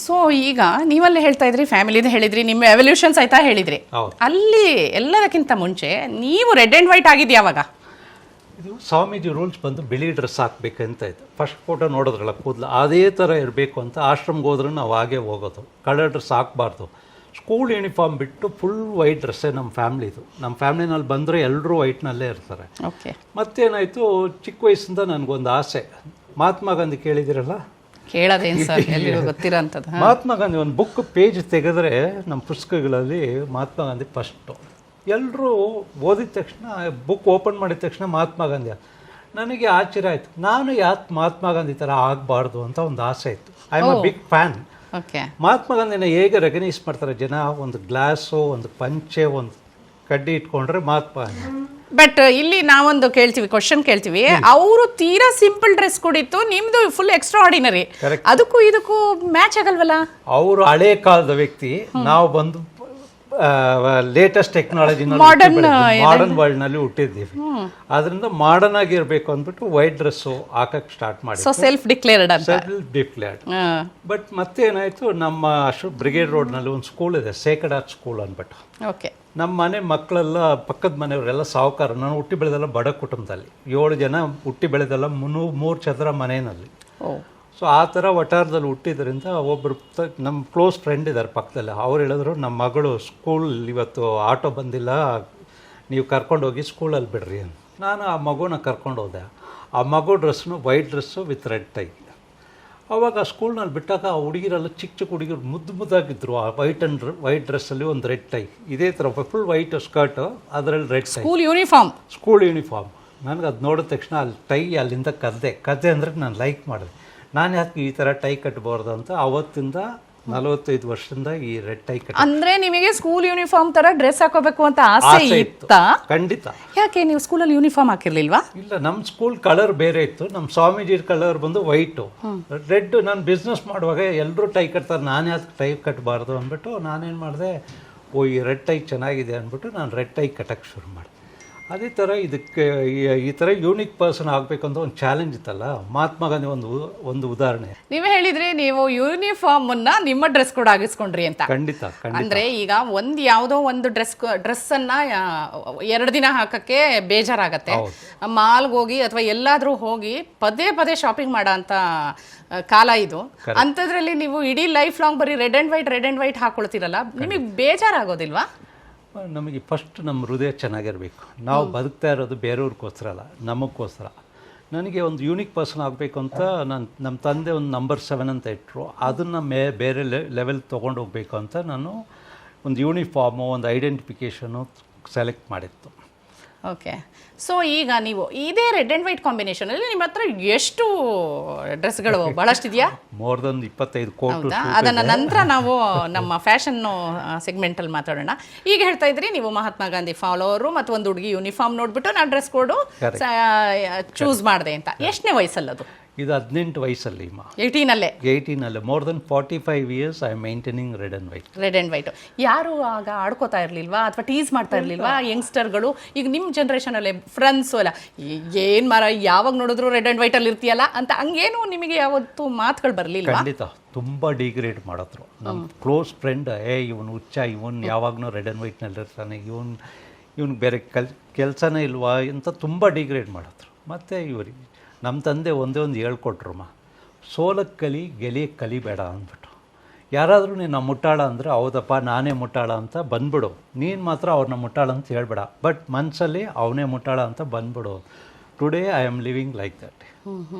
ಸೊ ಈಗ ನೀವಲ್ಲೇ ಹೇಳ್ತಾ ಇದ್ರಿ, ಫ್ಯಾಮಿಲಿದು ಹೇಳಿದ್ರಿ, ನಿಮ್ಮ ಎವಲ್ಯೂಷನ್ಸ್ ಆಯ್ತಾ ಹೇಳಿದ್ರಿ. ಅಲ್ಲಿ ಎಲ್ಲದಕ್ಕಿಂತ ಮುಂಚೆ ನೀವು ರೆಡ್ ಆ್ಯಂಡ್ ವೈಟ್ ಆಗಿದ್ದು ಯಾವಾಗ? ಇದು ಸ್ವಾಮೀಜಿ ರೂಲ್ಸ್ ಬಂದು ಬಿಳಿ ಡ್ರೆಸ್ ಹಾಕ್ಬೇಕಂತ ಇತ್ತು. ಫಸ್ಟ್ ಫೋಟೋ ನೋಡಿದ್ರಲ್ಲ ಕೂದಲು ಅದೇ ಥರ ಇರಬೇಕು ಅಂತ. ಆಶ್ರಮ್ಗೆ ಹೋದ್ರೆ ನಾವು ಹಾಗೆ ಹೋಗೋದು, ಕಲರ್ ಡ್ರೆಸ್ ಹಾಕಬಾರ್ದು. ಸ್ಕೂಲ್ ಯೂನಿಫಾರ್ಮ್ ಬಿಟ್ಟು ಫುಲ್ ವೈಟ್ ಡ್ರೆಸ್ಸೇ ನಮ್ಮ ಫ್ಯಾಮ್ಲಿದು. ನಮ್ಮ ಫ್ಯಾಮ್ಲಿನಲ್ಲಿ ಬಂದರೆ ಎಲ್ಲರೂ ವೈಟ್ನಲ್ಲೇ ಇರ್ತಾರೆ. ಓಕೆ. ಮತ್ತೇನಾಯಿತು, ಚಿಕ್ಕ ವಯಸ್ಸಿಂದ ನನಗೊಂದು ಆಸೆ. ಮಹಾತ್ಮ ಗಾಂಧಿ ಕೇಳಿದಿರಲ್ಲ? ಕೇಳೋದೇನು ಸರ್, ಎಲ್ಲಿಗೂ ಗೊತ್ತಿರೋಂಥದ್ದು. ಮಹಾತ್ಮ ಗಾಂಧಿ ಒಂದು ಬುಕ್ ಪೇಜ್ ತೆಗೆದ್ರೆ ನಮ್ಮ ಪುಸ್ತಕಗಳಲ್ಲಿ ಮಹಾತ್ಮ ಗಾಂಧಿ ಫಸ್ಟು. ಎಲ್ಲರೂ ಓದಿದ ತಕ್ಷಣ, ಬುಕ್ ಓಪನ್ ಮಾಡಿದ ತಕ್ಷಣ ಮಹಾತ್ಮ ಗಾಂಧಿ. ನನಗೆ ಆಶ್ಚರ್ಯ ಆಯಿತು, ನಾನು ಯಾಕೆ ಮಹಾತ್ಮ ಗಾಂಧಿ ಥರ ಆಗಬಾರ್ದು ಅಂತ ಒಂದು ಆಸೆ ಇತ್ತು. I am a big fan. Okay. Mahatma ಗಾಂಧಿನ ಹೇಗೆ ರೆಕಗ್ನೈಸ್ ಮಾಡ್ತಾರೆ ಜನ? ಒಂದು ಗ್ಲಾಸು, ಒಂದು ಪಂಚೆ, ಒಂದು ಕಡ್ಡಿ ಇಟ್ಕೊಂಡ್ರೆ ಮಹಾತ್ಮ ಗಾಂಧಿ. ಬಟ್ ಇಲ್ಲಿ ನಾವೊಂದು ಕ್ವಶನ್ ಕೇಳ್ತೀವಿ. ಅವರು ತೀರಾ ಸಿಂಪಲ್ ಡ್ರೆಸ್ ಕೊಡಿತ್ತು, ನಿಮ್ದು ಫುಲ್ ಎಕ್ಸ್ಟ್ರಾ ಆರ್ಡಿನರಿ. ಅದಕ್ಕೂ ಇದಕ್ಕೂ ಮ್ಯಾಚ್ ಆಗಲ್ವಲ್ಲ? ಅವರು ಹಳೆ ಕಾಲದ ವ್ಯಕ್ತಿ, ನಾವು ಬಂದು ಲೇಟೆಸ್ಟ್ ಟೆಕ್ನಾಲಜಿ ಮಾಡರ್ನ್ ವರ್ಲ್ಡ್ ನಲ್ಲಿ ಹುಟ್ಟಿದ್ದೀವಿ. ಅದರಿಂದ ಮಾಡರ್ನ್ ಆಗಿರ್ಬೇಕು ಅಂದ್ಬಿಟ್ಟು ವೈಟ್ ಡ್ರೆಸ್ ಹಾಕಕ್ ಸ್ಟಾರ್ಟ್ ಮಾಡಿ. So self declared. ಬಟ್ ಮತ್ತೇನಾಯ್ತು, ನಮ್ಮ ಬ್ರಿಗೇಡ್ ರೋಡ್ ನಲ್ಲಿ ಒಂದು ಸ್ಕೂಲ್ ಇದೆ, ಸೇಕ್ರೆಡ್ ಹಾರ್ಟ್ ಸ್ಕೂಲ್ ಅಂದ್ಬಿಟ್ಟು. ಓಕೆ. ನಮ್ಮ ಮನೆ ಮಕ್ಕಳೆಲ್ಲ, ಪಕ್ಕದ ಮನೆಯವರೆಲ್ಲ ಸಾಹುಕಾರ. ನಾನು ಹುಟ್ಟಿ ಬೆಳೆದೆಲ್ಲ ಬಡ ಕುಟುಂಬದಲ್ಲಿ, 7 ಜನ ಹುಟ್ಟಿ ಬೆಳೆದೆಲ್ಲ 3 ಚದರ ಮನೆಯಲ್ಲಿ. ಸೊ ಆ ಥರ ವಟಾರದಲ್ಲಿ ಹುಟ್ಟಿದ್ರಿಂದ ಒಬ್ಬರು ನಮ್ಮ ಕ್ಲೋಸ್ ಫ್ರೆಂಡ್ ಇದ್ದಾರೆ ಪಕ್ಕದಲ್ಲಿ. ಅವ್ರು ಹೇಳಿದ್ರು, ನಮ್ಮ ಮಗಳು ಸ್ಕೂಲ್ ಇವತ್ತು ಆಟೋ ಬಂದಿಲ್ಲ, ನೀವು ಕರ್ಕೊಂಡೋಗಿ ಸ್ಕೂಲಲ್ಲಿ ಬಿಡ್ರಿ ಅಂತ. ನಾನು ಆ ಮಗುನ ಕರ್ಕೊಂಡು ಹೋದೆ. ಆ ಮಗು ಡ್ರೆಸ್ನು white dress with red tie. ಅವಾಗ ಸ್ಕೂಲ್ನಲ್ಲಿ ಬಿಟ್ಟಾಗ ಆ ಹುಡುಗಿರೆಲ್ಲ ಚಿಕ್ಕ ಹುಡುಗಿರು ಮುದ್ದಾಗಿದ್ದರು. ಆ ವೈಟ್ ಡ್ರೆಸ್ಸಲ್ಲಿ ಒಂದು ರೆಡ್ ಟೈ, ಇದೇ ಥರ ಫುಲ್ ವೈಟ್ ಸ್ಕರ್ಟು, ಅದರಲ್ಲಿ ರೆಡ್ ಟೈ. School uniform. ನನಗೆ ಅದು ನೋಡಿದ ತಕ್ಷಣ ಅಲ್ಲಿ ಟೈ ಅಲ್ಲಿಂದ ಕದ್ದೆ ಅಂದರೆ ನಾನು ಲೈಕ್ ಮಾಡಿದೆ. ನಾನು ಯಾಕೆ ಈ ಥರ ಟೈ ಕಟ್ಬಾರ್ದು ಅಂತ ಅವತ್ತಿಂದ 45 ವರ್ಷದಿಂದ ಈ ರೆಡ್ ಟೈ ಕಟ್. ಅಂದ್ರೆ ನಿಮಗೆ ಸ್ಕೂಲ್ ಯೂನಿಫಾರ್ಮ್ ತರ ಡ್ರೆಸ್ ಹಾಕೋಬೇಕು ಅಂತ ಆಸೆ ಇತ್ತಾ? ಖಂಡಿತ. ಯಾಕೆ ನೀವು ಸ್ಕೂಲಲ್ಲಿ ಯೂನಿಫಾರ್ಮ್ ಹಾಕಿರ್ಲಿಲ್ವಾ? ಇಲ್ಲ, ನಮ್ಮ ಸ್ಕೂಲ್ ಕಲರ್ ಬೇರೆ ಇತ್ತು. ನಮ್ಮ ಸ್ವಾಮೀಜಿ ಕಲರ್ ಬಂದು ವೈಟು, ರೆಡ್. ನಾನು ಬಿಸ್ನೆಸ್ ಮಾಡುವಾಗ ಎಲ್ಲರೂ ಟೈ ಕಟ್ತಾರೆ, ನಾನು ಯಾಕೆ ಟೈ ಕಟ್ಟಬಾರ್ದು ಅಂದ್ಬಿಟ್ಟು ನಾನೇನು ಮಾಡಿದೆ, ಈ ರೆಡ್ ಟೈ ಚೆನ್ನಾಗಿದೆ ಅಂದ್ಬಿಟ್ಟು ನಾನು ರೆಡ್ ಟೈ ಕಟ್ಟಕ್ಕೆ ಶುರು ಮಾಡಿದೆ. ಅದೇ ಥರ ಇದಕ್ಕೆ ಈ ಥರ ಯೂನಿಕ್ ಪರ್ಸನ್ ಆಗಬೇಕು ಅಂತ ಒಂದು ಚಾಲೆಂಜ್ ಇತ್ತಲ್ಲ. ಮಹಾತ್ಮ ಗಾಂಧಿ ಒಂದು ಉದಾಹರಣೆ. ನೀವೇ ಹೇಳಿದ್ರಿ ನೀವು ಯೂನಿಫಾರ್ಮ್ ಅನ್ನ ನಿಮ್ಮ ಡ್ರೆಸ್ ಕೂಡ ಆಗಿಸ್ಕೊಂಡ್ರಿ ಅಂತ. ಖಂಡಿತ. ಅಂದ್ರೆ ಈಗ ಯಾವುದೋ ಒಂದು ಡ್ರೆಸ್ ಅನ್ನ 2 ದಿನ ಹಾಕಕ್ಕೆ ಬೇಜಾರಾಗತ್ತೆ. ಮಾಲ್ಗೆ ಹೋಗಿ ಅಥವಾ ಎಲ್ಲಾದ್ರೂ ಹೋಗಿ ಪದೇ ಶಾಪಿಂಗ್ ಮಾಡೋ ಅಂತ ಕಾಲ ಇದು. ಅಂಥದ್ರಲ್ಲಿ ನೀವು ಇಡೀ ಲೈಫ್ ಲಾಂಗ್ ಬರೀ ರೆಡ್ ಆ್ಯಂಡ್ ವೈಟ್ ಹಾಕೊಳ್ತೀರಲ್ಲ, ನಿಮಗೆ ಬೇಜಾರಾಗೋದಿಲ್ವಾ? ನಮಗೆ ಫಸ್ಟ್ ನಮ್ಮ ಹೃದಯ ಚೆನ್ನಾಗಿರಬೇಕು. ನಾವು ಬದುಕ್ತಾ ಇರೋದು ಬೇರೆಯವ್ರಿಗೋಸ್ಕರ ಅಲ್ಲ, ನಮಗೋಸ್ಕರ. ನನಗೆ ಒಂದು ಯೂನಿಕ್ ಪರ್ಸನ್ ಆಗಬೇಕು ಅಂತ ನಮ್ಮ ತಂದೆ ಒಂದು ನಂಬರ್ 7 ಅಂತ ಇಟ್ಟರು. ಅದನ್ನು ಬೇರೆ ಲೆವೆಲ್ ತೊಗೊಂಡು ಹೋಗಬೇಕು ಅಂತ ನಾನು ಒಂದು ಯೂನಿಫಾರ್ಮು, ಒಂದು ಐಡೆಂಟಿಫಿಕೇಷನು ಸೆಲೆಕ್ಟ್ ಮಾಡಿತ್ತು. ಓಕೆ. ಸೊ ಈಗ ನೀವು ಇದೇ ರೆಡ್ ಆ್ಯಂಡ್ ವೈಟ್ ಕಾಂಬಿನೇಷನಲ್ಲಿ ನಿಮ್ಮ ಹತ್ರ ಎಷ್ಟು ಡ್ರೆಸ್ಗಳು ಭಾಳಷ್ಟಿದೆಯಾ? ಮೋರ್ ದನ್ 25 ಕೋಟಿ. ಅದನ್ನು ನಂತರ ನಾವು ನಮ್ಮ ಫ್ಯಾಷನ್ನು ಸೆಗ್ಮೆಂಟಲ್ಲಿ ಮಾತಾಡೋಣ. ಈಗ ಹೇಳ್ತಾ ಇದ್ರಿ ನೀವು ಮಹಾತ್ಮ ಗಾಂಧಿ ಫಾಲೋವರು ಮತ್ತು ಒಂದು ಹುಡುಗಿ ಯೂನಿಫಾರ್ಮ್ ನೋಡ್ಬಿಟ್ಟು ನಾನು ಡ್ರೆಸ್ ಕೋಡು ಚೂಸ್ ಮಾಡಿದೆ ಅಂತ. ಎಷ್ಟನೇ ವಯಸ್ಸಲ್ಲದು? ಇದು 18 ವಯಸ್ಸಲ್ಲಿ. 18 more than 45 years I am maintaining red and white. ಯಾರು ಆಗ ಆಡ್ಕೋತಾ ಇರಲಿಲ್ವಾ ಅಥವಾ ಟೀಸ್ ಮಾಡ್ತಾ ಇರಲಿಲ್ವಾ ಯಂಗ್ಸ್ಟರ್ಗಳು? ಈಗ ನಿಮ್ಮ ಜನ್ರೇಷನಲ್ಲಿ ಫ್ರೆಂಡ್ಸು ಎಲ್ಲ ಏನು ಮಾರ ಯಾವಾಗ ನೋಡಿದ್ರು ರೆಡ್ ಆ್ಯಂಡ್ ವೈಟಲ್ಲಿ ಇರ್ತೀಯಲ್ಲ ಅಂತ ಹಂಗೇನು ನಿಮಗೆ ಯಾವತ್ತು ಮಾತುಗಳು ಬರಲಿಲ್ಲ? ಖಂಡಿತ. ತುಂಬ ಡಿಗ್ರೇಡ್ ಮಾಡಿದ್ರು. ನಮ್ಮ ಕ್ಲೋಸ್ ಫ್ರೆಂಡ್, ಇವನು ಹುಚ್ಚ, ಇವನು ಯಾವಾಗಲೂ ರೆಡ್ ಆ್ಯಂಡ್ ವೈಟ್ನಲ್ಲಿ ಇರ್ತಾನೆ, ಇವನು ಬೇರೆ ಕೆಲಸನೇ ಇಲ್ವಾ ಅಂತ ತುಂಬ ಡಿಗ್ರೇಡ್ ಮಾಡಿದ್ರು. ಮತ್ತು ಇವರಿಗೆ ನಮ್ಮ ತಂದೆ ಒಂದೇ ಒಂದು ಹೇಳ್ಕೊಟ್ರಮ್ಮ, ಸೋಲಕ್ಕೆ ಕಲಿ, ಗೆಲಿಯಕ್ಕೆ ಕಲಿಬೇಡ ಅಂದ್ಬಿಟ್ಟು. ಯಾರಾದರೂ ನೀನು ಮುಟ್ಟಾಳ ಅಂದರೆ ಹೌದಪ್ಪ ನಾನೇ ಮುಟ್ಟಾಳ ಅಂತ ಬಂದ್ಬಿಡು, ನೀನು ಮಾತ್ರ ಅವ್ರನ್ನ ಮುಟ್ಟಾಳ ಅಂತ ಹೇಳ್ಬೇಡ, ಬಟ್ ಮನಸ್ಸಲ್ಲಿ ಅವನೇ ಮುಟ್ಟಾಳ ಅಂತ ಬಂದ್ಬಿಡು. Today I am living like that.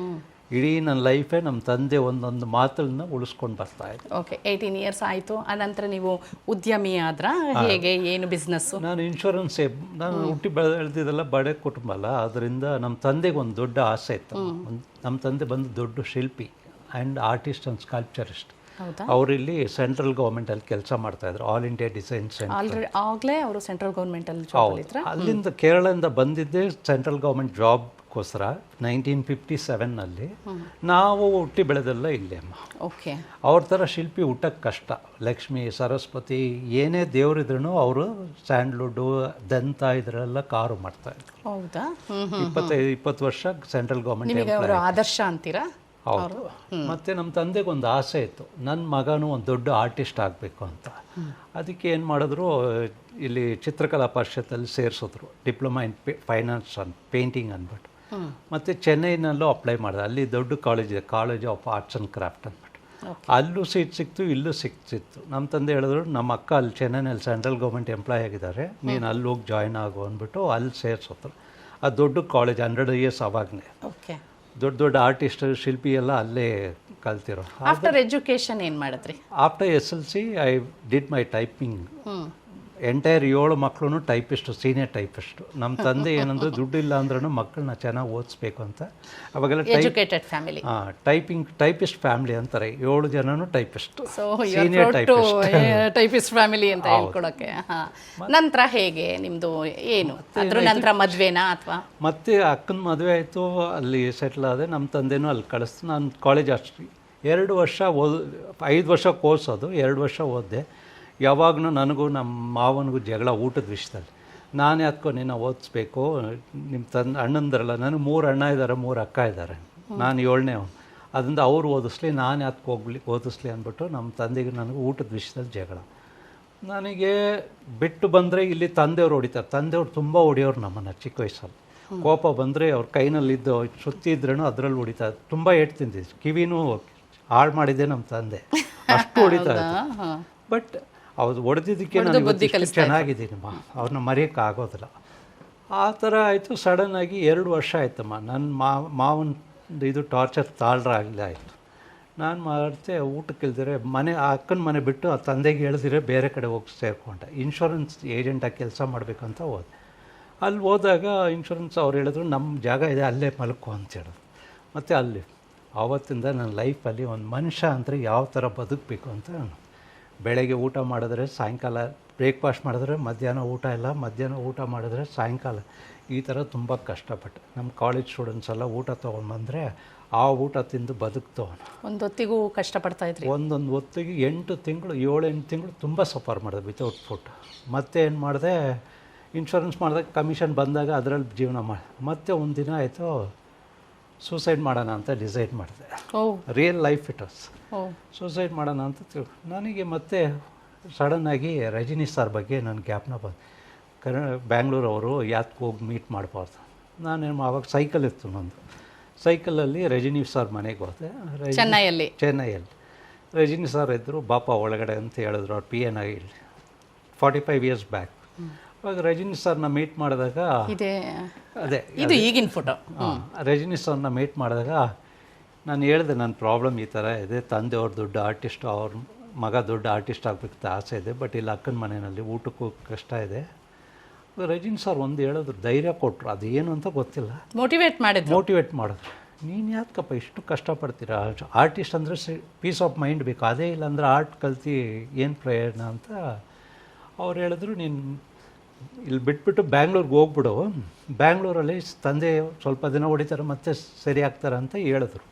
ಇಡೀ ನನ್ನ ಲೈಫೇ ನಮ್ಮ ತಂದೆ ಒಂದೊಂದು ಮಾತನ್ನ ಉಳಿಸ್ಕೊಂಡು ಬರ್ತಾ ಇದ್ದೆ. ಓಕೆ. 18 ಇಯರ್ಸ್ ಆಯಿತು. ಆನಂತರ ನೀವು ಉದ್ಯಮಿ ಆದ್ರ? ಹೇಗೆ, ಏನು ಬಿಸ್ನೆಸ್ಸು? ನಾನು ಇನ್ಶೂರೆನ್ಸ್. ನಾನು ಹುಟ್ಟಿ ಬೆಳೆದಿದ್ದೆಲ್ಲ ಬಡ ಕುಟುಂಬ ಅಲ್ಲ, ಅದರಿಂದ ನಮ್ಮ ತಂದೆಗೆ ಒಂದು ದೊಡ್ಡ ಆಸೆ ಇತ್ತು. ನಮ್ಮ ತಂದೆ ಬಂದು ದೊಡ್ಡ ಶಿಲ್ಪಿ ಆ್ಯಂಡ್ ಆರ್ಟಿಸ್ಟ್ ಆ್ಯಂಡ್ ಸ್ಕಲ್ಪ್ಚರಿಸ್ಟ್. ಹೌದಾ? ಅವರಿಲ್ಲಿ ಸೆಂಟ್ರಲ್ ಗೌರ್ಮೆಂಟಲ್ಲಿ ಕೆಲಸ ಮಾಡ್ತಾಯಿದ್ರು, all India design centre. Already ಆಗಲೇ ಅವರು ಸೆಂಟ್ರಲ್ ಗೌರ್ಮೆಂಟಲ್ಲಿ ಜಾಬ್ ಇದ್ರ. ಅಲ್ಲಿಂದ ಕೇರಳದಿಂದ ಬಂದಿದ್ದೆ ಸೆಂಟ್ರಲ್ ಗೌರ್ಮೆಂಟ್ ಜಾಬ್ಗೋಸ್ಕರ 1957ನಲ್ಲಿ. ನಾವು ಹುಟ್ಟಿ ಬೆಳೆದೆಲ್ಲ ಇಲ್ಲೇ ಅಮ್ಮ. ಓಕೆ. ಅವ್ರ ಥರ ಶಿಲ್ಪಿ ಹುಟ್ಟಕ್ಕೆ ಕಷ್ಟ. ಲಕ್ಷ್ಮಿ, ಸರಸ್ವತಿ, ಏನೇ ದೇವರಿದ್ರೂ ಅವರು ಸ್ಯಾಂಡ್ಲ್ವುಡ್ಡು, ದಂತ ಇದರೆಲ್ಲ ಕಾರು ಮಾಡ್ತಾಯಿದ್ರು. ಹೌದಾ? 20 ವರ್ಷ ಸೆಂಟ್ರಲ್ ಗೌರ್ಮೆಂಟ್. ನಿಮಗೆ ಅವರು ಆದರ್ಶ ಅಂತೀರಾ? ಹೌದು. ಮತ್ತು ನಮ್ಮ ತಂದೆಗೆ ಒಂದು ಆಸೆ ಇತ್ತು, ನನ್ನ ಮಗನೂ ಒಂದು ದೊಡ್ಡ ಆರ್ಟಿಸ್ಟ್ ಆಗಬೇಕು ಅಂತ. ಅದಕ್ಕೆ ಏನು ಮಾಡಿದ್ರು, ಇಲ್ಲಿ ಚಿತ್ರಕಲಾ ಪರಿಷತ್ತಲ್ಲಿ ಸೇರಿಸಿದ್ರು, ಡಿಪ್ಲೊಮಾ ಇನ್ ಫೈನಾನ್ಸ್ ಪೇಂಟಿಂಗ್ ಅಂದ್ಬಿಟ್ಟು. ಮತ್ತು ಚೆನ್ನೈನಲ್ಲೂ ಅಪ್ಲೈ ಮಾಡಿದೆ. ಅಲ್ಲಿ ದೊಡ್ಡ ಕಾಲೇಜ್ ಇದೆ, college of arts and craft ಅಂದ್ಬಿಟ್ಟು. ಅಲ್ಲೂ ಸೀಟ್ ಸಿಕ್ತು, ಇಲ್ಲೂ ಸಿಕ್ತಿತ್ತು. ನಮ್ಮ ತಂದೆ ಹೇಳಿದ್ರು, ನಮ್ಮ ಅಕ್ಕ ಅಲ್ಲಿ ಚೆನ್ನೈನಲ್ಲಿ ಸೆಂಟ್ರಲ್ ಗೌರ್ಮೆಂಟ್ ಎಂಪ್ಲಾಯ್ ಆಗಿದ್ದಾರೆ, ನೀನು ಅಲ್ಲಿ ಹೋಗಿ ಜಾಯ್ನ್ ಆಗು ಅಂದ್ಬಿಟ್ಟು ಅಲ್ಲಿ ಸೇರಿಸಿದ್ರು. ಅದು ದೊಡ್ಡ ಕಾಲೇಜ್, 100 years ಅವಾಗಲೇ. ಓಕೆ. ದೊಡ್ಡ ದೊಡ್ಡ ಆರ್ಟಿಸ್ಟ್, ಶಿಲ್ಪಿ ಎಲ್ಲ ಅಲ್ಲೇ ಕಲ್ತಿರೋ. ಆಫ್ಟರ್ ಎಜುಕೇಶನ್ ಏನು ಮಾಡಿದ್ರಿ? After SLC I did my typing. Entire 7 ಮಕ್ಕಳು ಟೈಪಿಸ್ಟು, ಸೀನಿಯರ್ ಟೈಪಿಸ್ಟು. ನಮ್ಮ ತಂದೆ ಏನಂದ್ರೆ ದುಡ್ಡು ಇಲ್ಲ ಅಂದ್ರೂ ಮಕ್ಕಳನ್ನ ಚೆನ್ನಾಗಿ ಓದಿಸ್ಬೇಕು ಅಂತ. ಅವಾಗೆಲ್ಲ ಎಜುಕೇಟೆಡ್ ಫ್ಯಾಮಿಲಿ. ಟೈಪಿಸ್ಟ್ ಫ್ಯಾಮಿಲಿ ಅಂತಾರೆ, 7 ಜನನು ಟೈಪಿಸ್ಟ್, ಸೀನಿಯರ್ ಟೈಪಿಸ್ಟ್ ಫ್ಯಾಮಿಲಿ ಅಂತ ಹೇಳ್ಕೊಡೋಕ್ಕೆ. ನಂತರ ಹೇಗೆ ನಿಮ್ಮದು ಏನು ಅದ್ರ ನಂತರ ಮದುವೆನಾ ಅಥವಾ? ಮತ್ತೆ ಅಕ್ಕನ ಮದುವೆ ಆಯಿತು, ಅಲ್ಲಿ ಸೆಟ್ಲ್ ಆದೆ. ನಮ್ಮ ತಂದೆನೂ ಅಲ್ಲಿ ಕಳಿಸ್ತು. ನಾನು ಕಾಲೇಜ್ ಅಷ್ಟು 2 ವರ್ಷ 5 ವರ್ಷ ಕೋರ್ಸ್, ಅದು 2 ವರ್ಷ ಓದಿದೆ. ಯಾವಾಗಲೂ ನನಗೂ ನಮ್ಮ ಮಾವನಿಗೂ ಜಗಳ ಊಟದ ವಿಷಯದಲ್ಲಿ. ನಾನು ಯಾಕೋ ನಿನ್ನ ಓದಿಸ್ಬೇಕು, ನಿಮ್ಮ ಅಣ್ಣಂದ್ರಲ್ಲ, ನನಗೆ 3 ಅಣ್ಣ ಇದ್ದಾರೆ, 3 ಅಕ್ಕ ಇದ್ದಾರೆ, ನಾನು 7ನೇ ಅವನು. ಅದರಿಂದ ಅವ್ರು ಓದಿಸ್ಲಿ, ನಾನು ಯಾಕೆ ಓದಿಸ್ಲಿ ಅಂದ್ಬಿಟ್ಟು ನಮ್ಮ ತಂದೆಗೆ ನನಗೂ ಊಟದ ವಿಷಯದಲ್ಲಿ ಜಗಳ. ನನಗೆ ಬಿಟ್ಟು ಬಂದರೆ ಇಲ್ಲಿ ತಂದೆಯವ್ರು ಹೊಡಿತಾರೆ. ತಂದೆಯವ್ರು ತುಂಬ ಹೊಡಿಯೋರು ನಮ್ಮನ್ನು ಚಿಕ್ಕ ವಯಸ್ಸಲ್ಲಿ. ಕೋಪ ಬಂದರೆ ಅವ್ರ ಕೈನಲ್ಲಿದ್ದು ಸುತ್ತಿದ್ರೂ ಅದರಲ್ಲಿ ಹೊಡಿತಾರೆ. ತುಂಬ ಏಟು ತಿಂದಿದ್ದು, ಕಿವಿನೂ ಹಾಳು ಮಾಡಿದ್ದೆ ನಮ್ಮ ತಂದೆ, ಅಷ್ಟು ಹೊಡಿತಾ ಇತ್ತು. ಬಟ್ ಅವ್ರು ಹೊಡೆದಿದ್ದಕ್ಕೆ ನಾನು ಚೆನ್ನಾಗಿದ್ದೀನಿ, ಅವ್ರನ್ನ ಮರೆಯೋಕ್ಕಾಗೋದಿಲ್ಲ. ಆ ಥರ ಆಯಿತು. ಸಡನ್ನಾಗಿ 2 ವರ್ಷ ಆಯ್ತಮ್ಮ. ನನ್ನ ಮಾವನ ಇದು ಟಾರ್ಚರ್ ತಾಳ್ರಾಗಲೇ ಆಯಿತು. ನಾನು ಮಾಡ್ತೆ ಊಟಕ್ಕೆ ಇಲ್ದಿರೆ ಅಕ್ಕನ ಮನೆ ಬಿಟ್ಟು ಆ ತಂದೆಗೆ ಹೇಳ್ದಿರೆ ಬೇರೆ ಕಡೆ ಹೋಗಿ ಸೇರಿಕೊಂಡೆ. ಇನ್ಶೂರೆನ್ಸ್ ಏಜೆಂಟಾಗಿ ಕೆಲಸ ಮಾಡಬೇಕಂತ ಹೋದೆ. ಅಲ್ಲಿ ಹೋದಾಗ ಇನ್ಶೂರೆನ್ಸ್ ಅವ್ರು ಹೇಳಿದ್ರು, ನಮ್ಮ ಜಾಗ ಇದೆ ಅಲ್ಲೇ ಮಲ್ಕೊ ಅಂತ ಹೇಳಿದ್ರು. ಮತ್ತು ಅಲ್ಲಿ ಆವತ್ತಿಂದ ನನ್ನ ಲೈಫಲ್ಲಿ ಒಂದು ಮನುಷ್ಯ ಅಂದರೆ ಯಾವ ಥರ ಬದುಕಬೇಕು ಅಂತ. ಬೆಳಗ್ಗೆ ಊಟ ಮಾಡಿದ್ರೆ ಸಾಯಂಕಾಲ ಬ್ರೇಕ್ಫಾಸ್ಟ್ ಮಾಡಿದ್ರೆ ಮಧ್ಯಾಹ್ನ ಊಟ ಇಲ್ಲ, ಮಧ್ಯಾಹ್ನ ಊಟ ಮಾಡಿದ್ರೆ ಸಾಯಂಕಾಲ, ಈ ಥರ ತುಂಬ ಕಷ್ಟಪಟ್ಟೆ. ನಮ್ಮ ಕಾಲೇಜ್ ಸ್ಟೂಡೆಂಟ್ಸ್ ಎಲ್ಲ ಊಟ ತೊಗೊಂಡ್ಬಂದರೆ ಆ ಊಟ ತಿಂದು ಬದುಕ್ತವನು. ಒಂದು ಹೊತ್ತಿಗೂ ಕಷ್ಟಪಡ್ತಾಯಿದ್ರಿ? ಒಂದೊಂದು ಹೊತ್ತಿಗೆ 8 ತಿಂಗಳು 7-8 ತಿಂಗಳು ತುಂಬ ಸಫರ್ ಮಾಡಿದೆ ವಿತೌಟ್ ಫುಡ್. ಮತ್ತೆ ಏನು ಮಾಡಿದೆ, ಇನ್ಶೂರೆನ್ಸ್ ಮಾಡಿದಾಗ ಕಮಿಷನ್ ಬಂದಾಗ ಅದರಲ್ಲಿ ಜೀವನ ಮಾಡಿ. ಮತ್ತೆ ಒಂದು ದಿನ ಆಯಿತು, ಸೂಸೈಡ್ ಮಾಡೋಣ ಅಂತ ಡಿಸೈಡ್ ಮಾಡಿದೆ. Real life it was. Suicide ಮಾಡೋಣ ಅಂತ ನನಗೆ ಮತ್ತೆ ಸಡನ್ನಾಗಿ ರಜನಿ ಸರ್ ಬಗ್ಗೆ ನನ್ನ ಜ್ಞಾಪನ ಬಂದು, ಬ್ಯಾಂಗ್ಳೂರವರು ಯಾಕೆ ಹೋಗಿ ಮೀಟ್ ಮಾಡ್ಬಾರ್ದು. ನಾನೇನು ಆವಾಗ ಸೈಕಲ್ ಇತ್ತು ನಂದು. ಸೈಕಲಲ್ಲಿ ರಜನಿ ಸರ್ ಮನೆಗೆ ಹೋದೆ, ಚೆನ್ನೈಯಲ್ಲಿ. ರಜನಿ ಸರ್ ಇದ್ದರು, ಬಾಪ ಒಳಗಡೆ ಅಂತ ಹೇಳಿದ್ರು. ಅವ್ರು PN ಆಗಿ 45 years ಬ್ಯಾಕ್. ಅವಾಗ ರಜನಿ ಸರ್ನ ಮೀಟ್ ಮಾಡಿದಾಗ, ಅದೇ ಇದು ಈಗಿನ ಫೋಟೋ. ರಜನಿ ಸರ್ನ ಮೀಟ್ ಮಾಡಿದಾಗ ನಾನು ಹೇಳಿದೆ, ನನ್ನ ಪ್ರಾಬ್ಲಮ್ ಈ ಥರ ಇದೆ, ತಂದೆಯವ್ರು ದೊಡ್ಡ ಆರ್ಟಿಸ್ಟು, ಅವ್ರ ಮಗ ದೊಡ್ಡ ಆರ್ಟಿಸ್ಟ್ ಆಗಬೇಕಂತ ಆಸೆ ಇದೆ, ಬಟ್ ಇಲ್ಲಿ ಅಕ್ಕನ ಮನೆಯಲ್ಲಿ ಊಟಕ್ಕೂ ಕಷ್ಟ ಇದೆ. ರಜನಿ ಸರ್ ಒಂದು ಹೇಳಿದ್ರು, ಧೈರ್ಯ ಕೊಟ್ಟರು, ಅದು ಏನು ಅಂತ ಗೊತ್ತಿಲ್ಲ, ಮೋಟಿವೇಟ್ ಮಾಡಿದ್ರು. ನೀನು ಯಾಕಪ್ಪ ಇಷ್ಟು ಕಷ್ಟಪಡ್ತೀರಾ, ಆರ್ಟಿಸ್ಟ್ ಅಂದರೆ ಪೀಸ್ ಆಫ್ ಮೈಂಡ್ ಬೇಕು, ಅದೇ ಇಲ್ಲ ಅಂದರೆ ಆರ್ಟ್ ಕಲ್ತು ಏನು ಪ್ರಯೋಜನ ಅಂತ ಅವ್ರು ಹೇಳಿದ್ರು. ನೀನು ಇಲ್ಲಿ ಬಿಟ್ಬಿಟ್ಟು ಬ್ಯಾಂಗ್ಳೂರ್ಗೆ ಹೋಗ್ಬಿಡು, ಬ್ಯಾಂಗ್ಳೂರಲ್ಲಿ ತಂದೆ ಸ್ವಲ್ಪ ದಿನ ಹೊಡಿತಾರೆ ಮತ್ತೆ ಸರಿ ಆಗ್ತಾರೆ ಅಂತ ಹೇಳಿದ್ರು.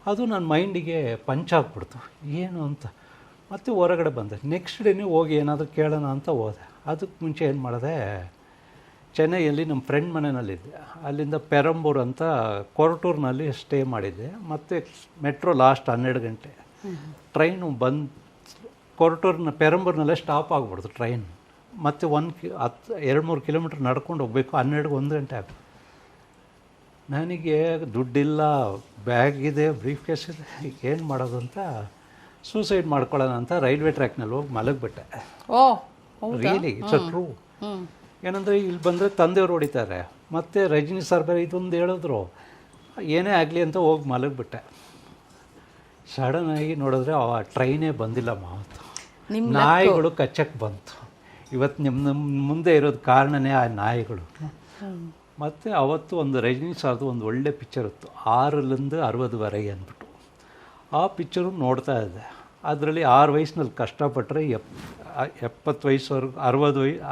ಅದು ನನ್ನ ಮೈಂಡಿಗೆ ಪಂಚಾಗ್ಬಿಡ್ತು, ಏನು ಅಂತ. ಮತ್ತು ಹೊರಗಡೆ ಬಂದೆ. ನೆಕ್ಸ್ಟ್ ಡೇನೇ ಹೋಗಿ ಏನಾದರೂ ಕೇಳೋಣ ಅಂತ ಹೋದೆ. ಅದಕ್ಕೆ ಮುಂಚೆ ಏನು ಮಾಡಿದೆ, ಚೆನ್ನೈಯಲ್ಲಿ ನಮ್ಮ ಫ್ರೆಂಡ್ ಮನೆಯಲ್ಲಿದ್ದೆ. ಅಲ್ಲಿಂದ ಪೆರಂಬೂರ್ ಅಂತ ಕೊರಟೂರಿನಲ್ಲಿ ಸ್ಟೇ ಮಾಡಿದ್ದೆ. ಮತ್ತು ಮೆಟ್ರೋ ಲಾಸ್ಟ್ 12 ಗಂಟೆ ಟ್ರೈನು ಬಂದು ಕೊರಟೂರಿನ ಪೆರಂಬೂರಿನಲ್ಲೇ ಸ್ಟಾಪ್ ಆಗಿಬಿಡ್ತು ಟ್ರೈನ್. ಮತ್ತು 2-3 ಕಿಲೋಮೀಟ್ರ್ ನಡ್ಕೊಂಡು ಹೋಗಬೇಕು. 1 ಗಂಟೆ ಆಗ್ತದೆ. ನನಗೆ ದುಡ್ಡಿಲ್ಲ, ಬ್ಯಾಗ್ ಇದೆ, ಬ್ರೀಫ್ ಕೇಸ್ ಇದೆ, ಏನು ಮಾಡೋದು ಅಂತ ಸೂಸೈಡ್ ಮಾಡ್ಕೊಳ್ಳೋಣ ಅಂತ ರೈಲ್ವೆ ಟ್ರ್ಯಾಕ್ನಲ್ಲಿ ಹೋಗಿ ಮಲಗಿಬಿಟ್ಟೆ. Really it's a true. ಏನಂದರೆ ಇಲ್ಲಿ ಬಂದರೆ ತಂದೆಯವ್ರು ಹೊಡಿತಾರೆ, ಮತ್ತು ರಜನಿ ಸರ್ ಬೇರೆ ಇದೊಂದು ಹೇಳಿದ್ರು, ಏನೇ ಆಗಲಿ ಅಂತ ಹೋಗಿ ಮಲಗಿಬಿಟ್ಟೆ. ಸಡನ್ನಾಗಿ ನೋಡಿದ್ರೆ ಆ ಟ್ರೈನೇ ಬಂದಿಲ್ಲ ಮಾತು, ನಾಯಿಗಳು ಕಚ್ಚಕ್ಕೆ ಬಂತು. ಇವತ್ತು ನಿಮ್ಮ ಮುಂದೆ ಇರೋದು ಕಾರಣನೇ ಆ ನಾಯಿಗಳು. ಮತ್ತು ಅವತ್ತು ಒಂದು ರಜನಿ ಸರ್ದು ಒಂದು ಒಳ್ಳೆ ಪಿಕ್ಚರ್ ಇತ್ತು, 6 ರಿಂದ 60 ಅಂದ್ಬಿಟ್ಟು. ಆ ಪಿಕ್ಚರು ನೋಡ್ತಾ ಇದ್ದೆ. ಅದರಲ್ಲಿ 6 ವಯಸ್ಸಿನಲ್ಲಿ ಕಷ್ಟಪಟ್ಟರೆ 70 ವಯಸ್ಸುವರೆಗೂ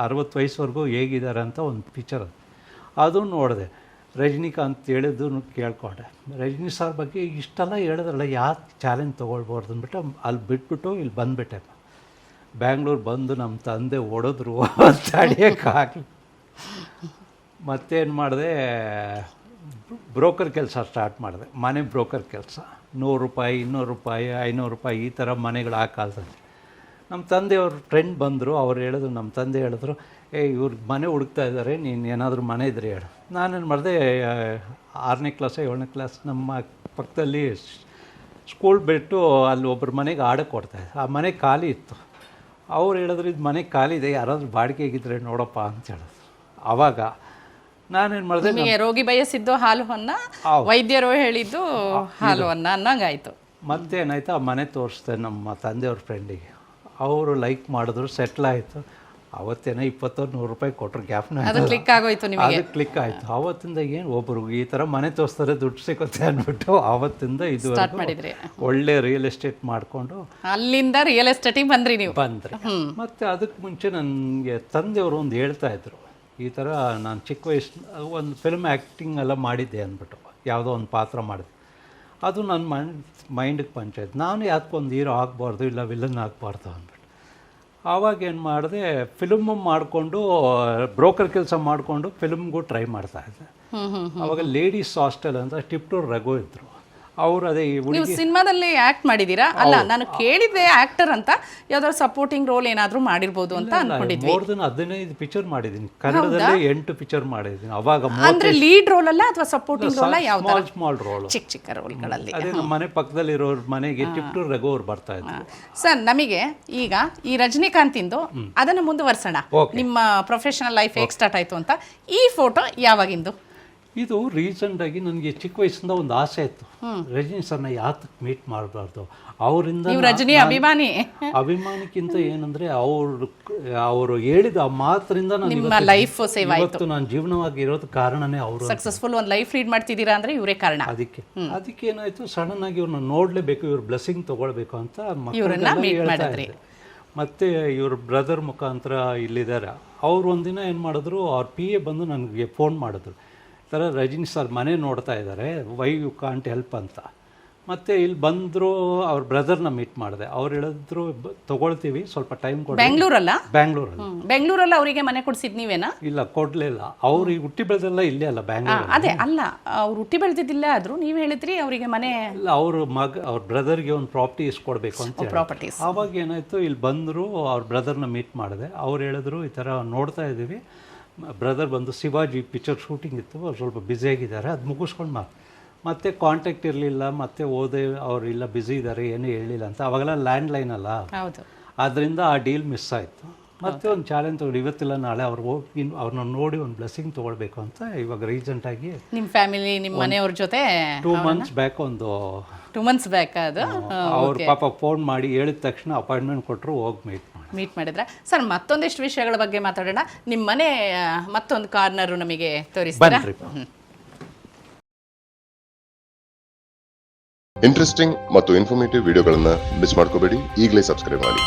60 ವಯಸ್ಸುವರೆಗೂ ಹೇಗಿದ್ದಾರೆ ಅಂತ ಒಂದು ಪಿಕ್ಚರ್ ಅದು ನೋಡಿದೆ. ರಜನಿಕಾಂತ್ ಹೇಳಿದ್ದು ಕೇಳ್ಕೊಂಡೆ. ರಜನಿ ಸರ್ ಬಗ್ಗೆ ಇಷ್ಟೆಲ್ಲ ಹೇಳಿದ್ರಲ್ಲ, ಯಾಕೆ ಚಾಲೆಂಜ್ ತೊಗೊಳ್ಬಾರ್ದು ಅಂದ್ಬಿಟ್ಟು ಅಲ್ಲಿ ಬಿಟ್ಬಿಟ್ಟು ಇಲ್ಲಿ ಬಂದುಬಿಟ್ಟೆ. ಬ್ಯಾಂಗ್ಳೂರು ಬಂದು ನಮ್ಮ ತಂದೆ ಹೊಡೆದ್ರು ತಡೆಯೋಕ್ಕಾಗಲಿ. ಮತ್ತೇನು ಮಾಡಿದೆ, ಬ್ರೋಕರ್ ಕೆಲಸ ಸ್ಟಾರ್ಟ್ ಮಾಡಿದೆ. ಮನೆ ಬ್ರೋಕರ್ ಕೆಲಸ, 100 ರೂಪಾಯಿ 200 ರೂಪಾಯಿ 500 ರೂಪಾಯಿ ಈ ಥರ ಮನೆಗಳು ಆ ಕಾಲದಲ್ಲಿ. ನಮ್ಮ ತಂದೆಯವ್ರ ಫ್ರೆಂಡ್ ಬಂದರು, ಅವ್ರು ಹೇಳಿದ್ರು, ನಮ್ಮ ತಂದೆ ಹೇಳಿದ್ರು, ಇವ್ರು ಮನೆ ಹುಡುಕ್ತಾ ಇದ್ದಾರೆ, ನೀನು ಏನಾದರೂ ಮನೆ ಇದ್ರೆ ಹೇಳು. ನಾನೇನು ಮಾಡಿದೆ, 6ನೇ ಕ್ಲಾಸು 7ನೇ ಕ್ಲಾಸ್ ನಮ್ಮ ಪಕ್ಕದಲ್ಲಿ ಸ್ಕೂಲ್ ಬಿಟ್ಟು ಅಲ್ಲಿ ಒಬ್ಬರ ಮನೆಗೆ ಆಡಕ್ಕೆ ಕೊಡ್ತಾಯಿದ್ದೆ. ಆ ಮನೆ ಖಾಲಿ ಇತ್ತು. ಅವ್ರು ಹೇಳಿದ್ರು, ಇದು ಮನೆ ಖಾಲಿ ಇದೆ, ಯಾರಾದರೂ ಬಾಡಿಗೆಗಿದ್ರೆ ನೋಡಪ್ಪ ಅಂತ ಹೇಳಿದ್ರು. ಆವಾಗ ನಾನೇನು ಮಾಡಿದೆ, ನಿಮಗೆ ರೋಗಿ ಬಯಸಿದ್ದು ಹಾಲು ಅನ್ನ, ವೈದ್ಯರು ಹೇಳಿದ್ದು ಹಾಲು ಅನ್ನ ಅನ್ನಂಗಾಯ್ತು. ಮತ್ತೇನಾಯ್ತು, ಆ ಮನೆ ತೋರಿಸ್ದೆ ನಮ್ಮ ತಂದೆಯವ್ರ ಫ್ರೆಂಡಿಗೆ. ಅವರು ಲೈಕ್ ಮಾಡಿದ್ರು, ಸೆಟ್ಲ್ ಆಯಿತು. ಅವತ್ತೇನೋ 20-100 ರೂಪಾಯಿ ಕೊಟ್ಟರು, ಗ್ಯಾಪ್ನ ಅದು ಕ್ಲಿಕ್ ಆಗೋಯ್ತು ನಿಮಗೆ. ಅದು ಕ್ಲಿಕ್ ಆಯಿತು. ಆವತ್ತಿಂದ ಏನು ಒಬ್ಬರು ಈ ಥರ ಮನೆ ತೋರಿಸ್ತಾರೆ ದುಡ್ಡು ಸಿಗುತ್ತೆ ಅಂದ್ಬಿಟ್ಟು ಆವತ್ತಿಂದ ಸ್ಟಾರ್ಟ್ ಮಾಡಿದ್ರಿ. ಒಳ್ಳೆ ರಿಯಲ್ ಎಸ್ಟೇಟ್ ಮಾಡಿಕೊಂಡು ಅಲ್ಲಿಂದ ರಿಯಲ್ ಎಸ್ಟೇಟಿಗೆ ಬಂದ್ರಿ ನೀವು. ಬಂದ್ರಿ. ಮತ್ತು ಅದಕ್ಕೆ ಮುಂಚೆ ನನಗೆ ತಂದೆಯವರು ಒಂದು ಹೇಳ್ತಾಯಿದ್ರು, ಈ ಥರ ನಾನು ಚಿಕ್ಕ ವಯಸ್ಸು ಒಂದು ಫಿಲ್ಮ್ ಆ್ಯಕ್ಟಿಂಗ್ ಎಲ್ಲ ಮಾಡಿದ್ದೆ ಅಂದ್ಬಿಟ್ಟು, ಯಾವುದೋ ಒಂದು ಪಾತ್ರ ಮಾಡಿದೆ. ಅದು ನನ್ನ ಮೈಂಡಿಗೆ ಪಂಚಾಯ್ತು, ನಾನು ಯಾಕೊಂದು ಹೀರೋ ಆಗಬಾರ್ದು, ಇಲ್ಲ ವಿಲನ್ ಆಗಬಾರ್ದು ಅಂದ್ಬಿಟ್ಟು. ಆವಾಗ ಏನು ಮಾಡಿದೆ, ಫಿಲ್ಮು ಮಾಡಿಕೊಂಡು ಬ್ರೋಕರ್ ಕೆಲಸ ಮಾಡಿಕೊಂಡು ಫಿಲ್ಮ್ಗೂ ಟ್ರೈ ಮಾಡ್ತಾಯಿದ್ದೆ. ಆವಾಗ ಲೇಡೀಸ್ ಹಾಸ್ಟೆಲ್ ಅಂತ ಟಿಪ್ಟೂರ್ ರಘು ಇದ್ದರು. ಅವರು ಅದೇ ನೀವು ಸಿನಿಮಾದಲ್ಲಿ ಆ್ಯಕ್ಟ್ ಮಾಡಿದ್ದೀರಾ? ಅಲ್ಲ, ನಾನು ಕೇಳಿದ್ದೆ ಆ್ಯಕ್ಟರ್ ಅಂತ, ಯಾವ್ದಾದ್ರು ಸಪೋರ್ಟಿಂಗ್ ರೋಲ್ ಏನಾದರೂ ಮಾಡಿರ್ಬೋದು ಅಂತ ಅನ್ಕೊಂಡಿದ್ವಿ. ಮೋರ್ ದೆನ್ 15 ಪಿಕ್ಚರ್ ಮಾಡಿದ್ದೀನಿ, ಕನ್ನಡದಲ್ಲಿ 8 ಪಿಕ್ಚರ್ ಮಾಡಿದ್ದೀನಿ. ಅವಾಗ ಅಂದ್ರೆ ಲೀಡ್ ರೋಲ್ ಅಲ್ಲ ಅಥವಾ ಸಪೋರ್ಟಿಂಗ್ ರೋಲ್? ಯಾವ ಸ್ಮಾಲ್ ರೋಲ್, ಚಿಕ್ಕ ರೋಲ್ಗಳಲ್ಲಿ. ಅದೇ ನಮ್ಮ ಮನೆ ಪಕ್ಕದಲ್ಲಿರೋರ ಮನೆಗೆ ಟಿಪ್ಟೂರ್ ರಘು ಅವ್ರು ಬರ್ತಾ ಇದ್ರು. ಸರ್, ನಮಗೆ ಈಗ ಈ ರಜನಿಕಾಂತಿಂದು ಅದನ್ನು ಮುಂದುವರ್ಸೋಣ. ನಿಮ್ಮ ಪ್ರೊಫೆಷನಲ್ ಲೈಫ್ ಹೇಗೆ ಸ್ಟಾರ್ಟ್ ಆಯ್ತು ಅಂತ. ಈ ಫೋಟೋ ಯಾವಾಗಿಂದು? ಇದು ರೀಸೆಂಟಾಗಿ ನನಗೆ ಚಿಕ್ಕ ವಯಸ್ಸಿಂದ ಒಂದು ಆಸೆ ಇತ್ತು, ರಜನಿ ಸರ್ನ ಯಾತಕ್ಕೆ ಮೀಟ್ ಮಾಡಬಾರ್ದು. ಅವರಿಂದ ರಜನಿ ಅಭಿಮಾನಿಕ್ಕಿಂತ ಏನಂದರೆ ಅವರು ಹೇಳಿದ ಆ ಮಾತ್ರದಿಂದ ನಿಮ್ಮ ಲೈಫ್ ಸೇವ್ ಆಯ್ತು. ಇವತ್ತು ನಾನು ಜೀವನವಾಗಿರೋದು ಕಾರಣನೇ ಅವರು. ಸಕ್ಸಸ್ಫುಲ್ ಒಂದು ಲೈಫ್ ಲೀಡ್ ಮಾಡ್ತಿದ್ದೀರಾ ಅಂದರೆ ಇವರೇ ಕಾರಣ. ಅದಕ್ಕೆ ಏನಾಯಿತು, ಸಡನ್ ಆಗಿ ಇವ್ರನ್ನ ನೋಡಲೇಬೇಕು, ಇವ್ರ ಬ್ಲೆಸ್ಸಿಂಗ್ ತೊಗೊಳ್ಬೇಕು ಅಂತ ಹೇಳ್ತಾ ಇದ್ದೆ. ಮತ್ತು ಇವ್ರ ಬ್ರದರ್ ಮುಖಾಂತರ ಇಲ್ಲಿದ್ದಾರೆ. ಅವ್ರು ಒಂದಿನ ಏನು ಮಾಡಿದ್ರು, ಅವ್ರ PA ಬಂದು ನನಗೆ ಫೋನ್ ಮಾಡಿದ್ರು, ಈ ಥರ ರಜನಿ ಸರ್ ಮನೆ ನೋಡ್ತಾ ಇದ್ದಾರೆ, ವೈ ಯು ಕಾಂಟ್ ಹೆಲ್ಪ್ ಅಂತ. ಮತ್ತು ಇಲ್ಲಿ ಬಂದರು, ಅವ್ರ ಬ್ರದರ್ನ ಮೀಟ್ ಮಾಡಿದೆ. ಅವ್ರು ಹೇಳಿದ್ರು, ತೊಗೊಳ್ತೀವಿ, ಸ್ವಲ್ಪ ಟೈಮ್ ಕೊಡಿ. ಬೆಂಗಳೂರಲ್ಲಿ ಅವರಿಗೆ ಮನೆ ಕೊಡಿಸಿದ್ ನೀವೇನಾ? ಇಲ್ಲ, ಕೊಡಲಿಲ್ಲ. ಅವ್ರು ಈ ಹುಟ್ಟಿ ಬೆಳೆದೆಲ್ಲ ಇಲ್ಲೇ ಅಲ್ಲ, ಬ್ಯಾಂಗ್ಳೂರ್. ಅದೇ ಅಲ್ಲ, ಅವ್ರು ಹುಟ್ಟಿ ಬೆಳೆದಿದ್ದಿಲ್ಲ ಆದರೂ ನೀವು ಹೇಳಿದ್ರಿ ಅವರಿಗೆ ಮನೆ. ಇಲ್ಲ, ಅವ್ರ ಬ್ರದರ್ಗೆ ಒಂದು ಪ್ರಾಪರ್ಟಿ ಇಸ್ಕೊಡ್ಬೇಕು ಅಂತ ಪ್ರಾಪರ್ಟೀಸ್. ಆವಾಗ ಏನಾಯಿತು, ಇಲ್ಲಿ ಬಂದರು, ಅವ್ರ ಬ್ರದರ್ನ ಮೀಟ್ ಮಾಡಿದೆ. ಅವ್ರು ಹೇಳಿದ್ರು, ಈ ಥರ ನೋಡ್ತಾ ಇದ್ದೀವಿ. ಬ್ರದರ್ ಬಂದು ಶಿವಾಜಿ ಪಿಕ್ಚರ್ ಶೂಟಿಂಗ್ ಇತ್ತು, ಅವ್ರು ಸ್ವಲ್ಪ ಬ್ಯುಸಿಯಾಗಿದ್ದಾರೆ, ಅದು ಮುಗಿಸ್ಕೊಂಡು ಮತ್ತೆ ಕಾಂಟ್ಯಾಕ್ಟ್ ಇರಲಿಲ್ಲ. ಮತ್ತೆ ಓದೆ ಅವ್ರು ಇಲ್ಲ ಬ್ಯುಸಿ ಇದ್ದಾರೆ, ಏನೂ ಹೇಳಿಲ್ಲ ಅಂತ. ಅವಾಗೆಲ್ಲ ಲ್ಯಾಂಡ್ಲೈನ್ ಅಲ್ಲ, ಆದ್ದರಿಂದ ಆ ಡೀಲ್ ಮಿಸ್ ಆಯಿತು. ಮತ್ತೆ ಒಂದು ಚಾಲೆಂಜ್ ತಗೊಂಡು ಇವತ್ತಿಲ್ಲ ನಾಳೆ ಅವ್ರು ಹೋಗಿ ಅವ್ರನ್ನ ನೋಡಿ ಒಂದು ಬ್ಲೆಸ್ಸಿಂಗ್ ತೊಗೊಳ್ಬೇಕು ಅಂತ ಇವಾಗ ರೀಸೆಂಟಾಗಿ ನಿಮ್ಮ ಫ್ಯಾಮಿಲಿ, ನಿಮ್ಮ ಮನೆಯವ್ರ ಜೊತೆ 2 months back two months back ಅದು ಅವ್ರು ಪಾಪ ಫೋನ್ ಮಾಡಿ ಹೇಳಿದ ತಕ್ಷಣ ಅಪಾಯಿಂಟ್ಮೆಂಟ್ ಕೊಟ್ಟರು, ಹೋಗಿ ಮೀಟ್ ಮಾಡಿದ್ರೆ. ಸರ್, ಮತ್ತೊಂದಿಷ್ಟು ವಿಷಯಗಳ ಬಗ್ಗೆ ಮಾತಾಡೋಣ. ನಿಮ್ಮ ಮನೆ ಮತ್ತೊಂದು ಕಾರ್ನರು ನಮಗೆ ತೋರಿಸ್ತೀರಾ? ಇಂಟ್ರೆಸ್ಟಿಂಗ್ ಮತ್ತು ಇನ್ಫಾರ್ಮೇಟಿವ್ ವಿಡಿಯೋಗಳನ್ನ ಮಿಸ್ ಮಾಡ್ಕೋಬೇಡಿ. ಈಗಲೇ ಸಬ್ಸ್ಕ್ರೈಬ್ ಮಾಡಿ.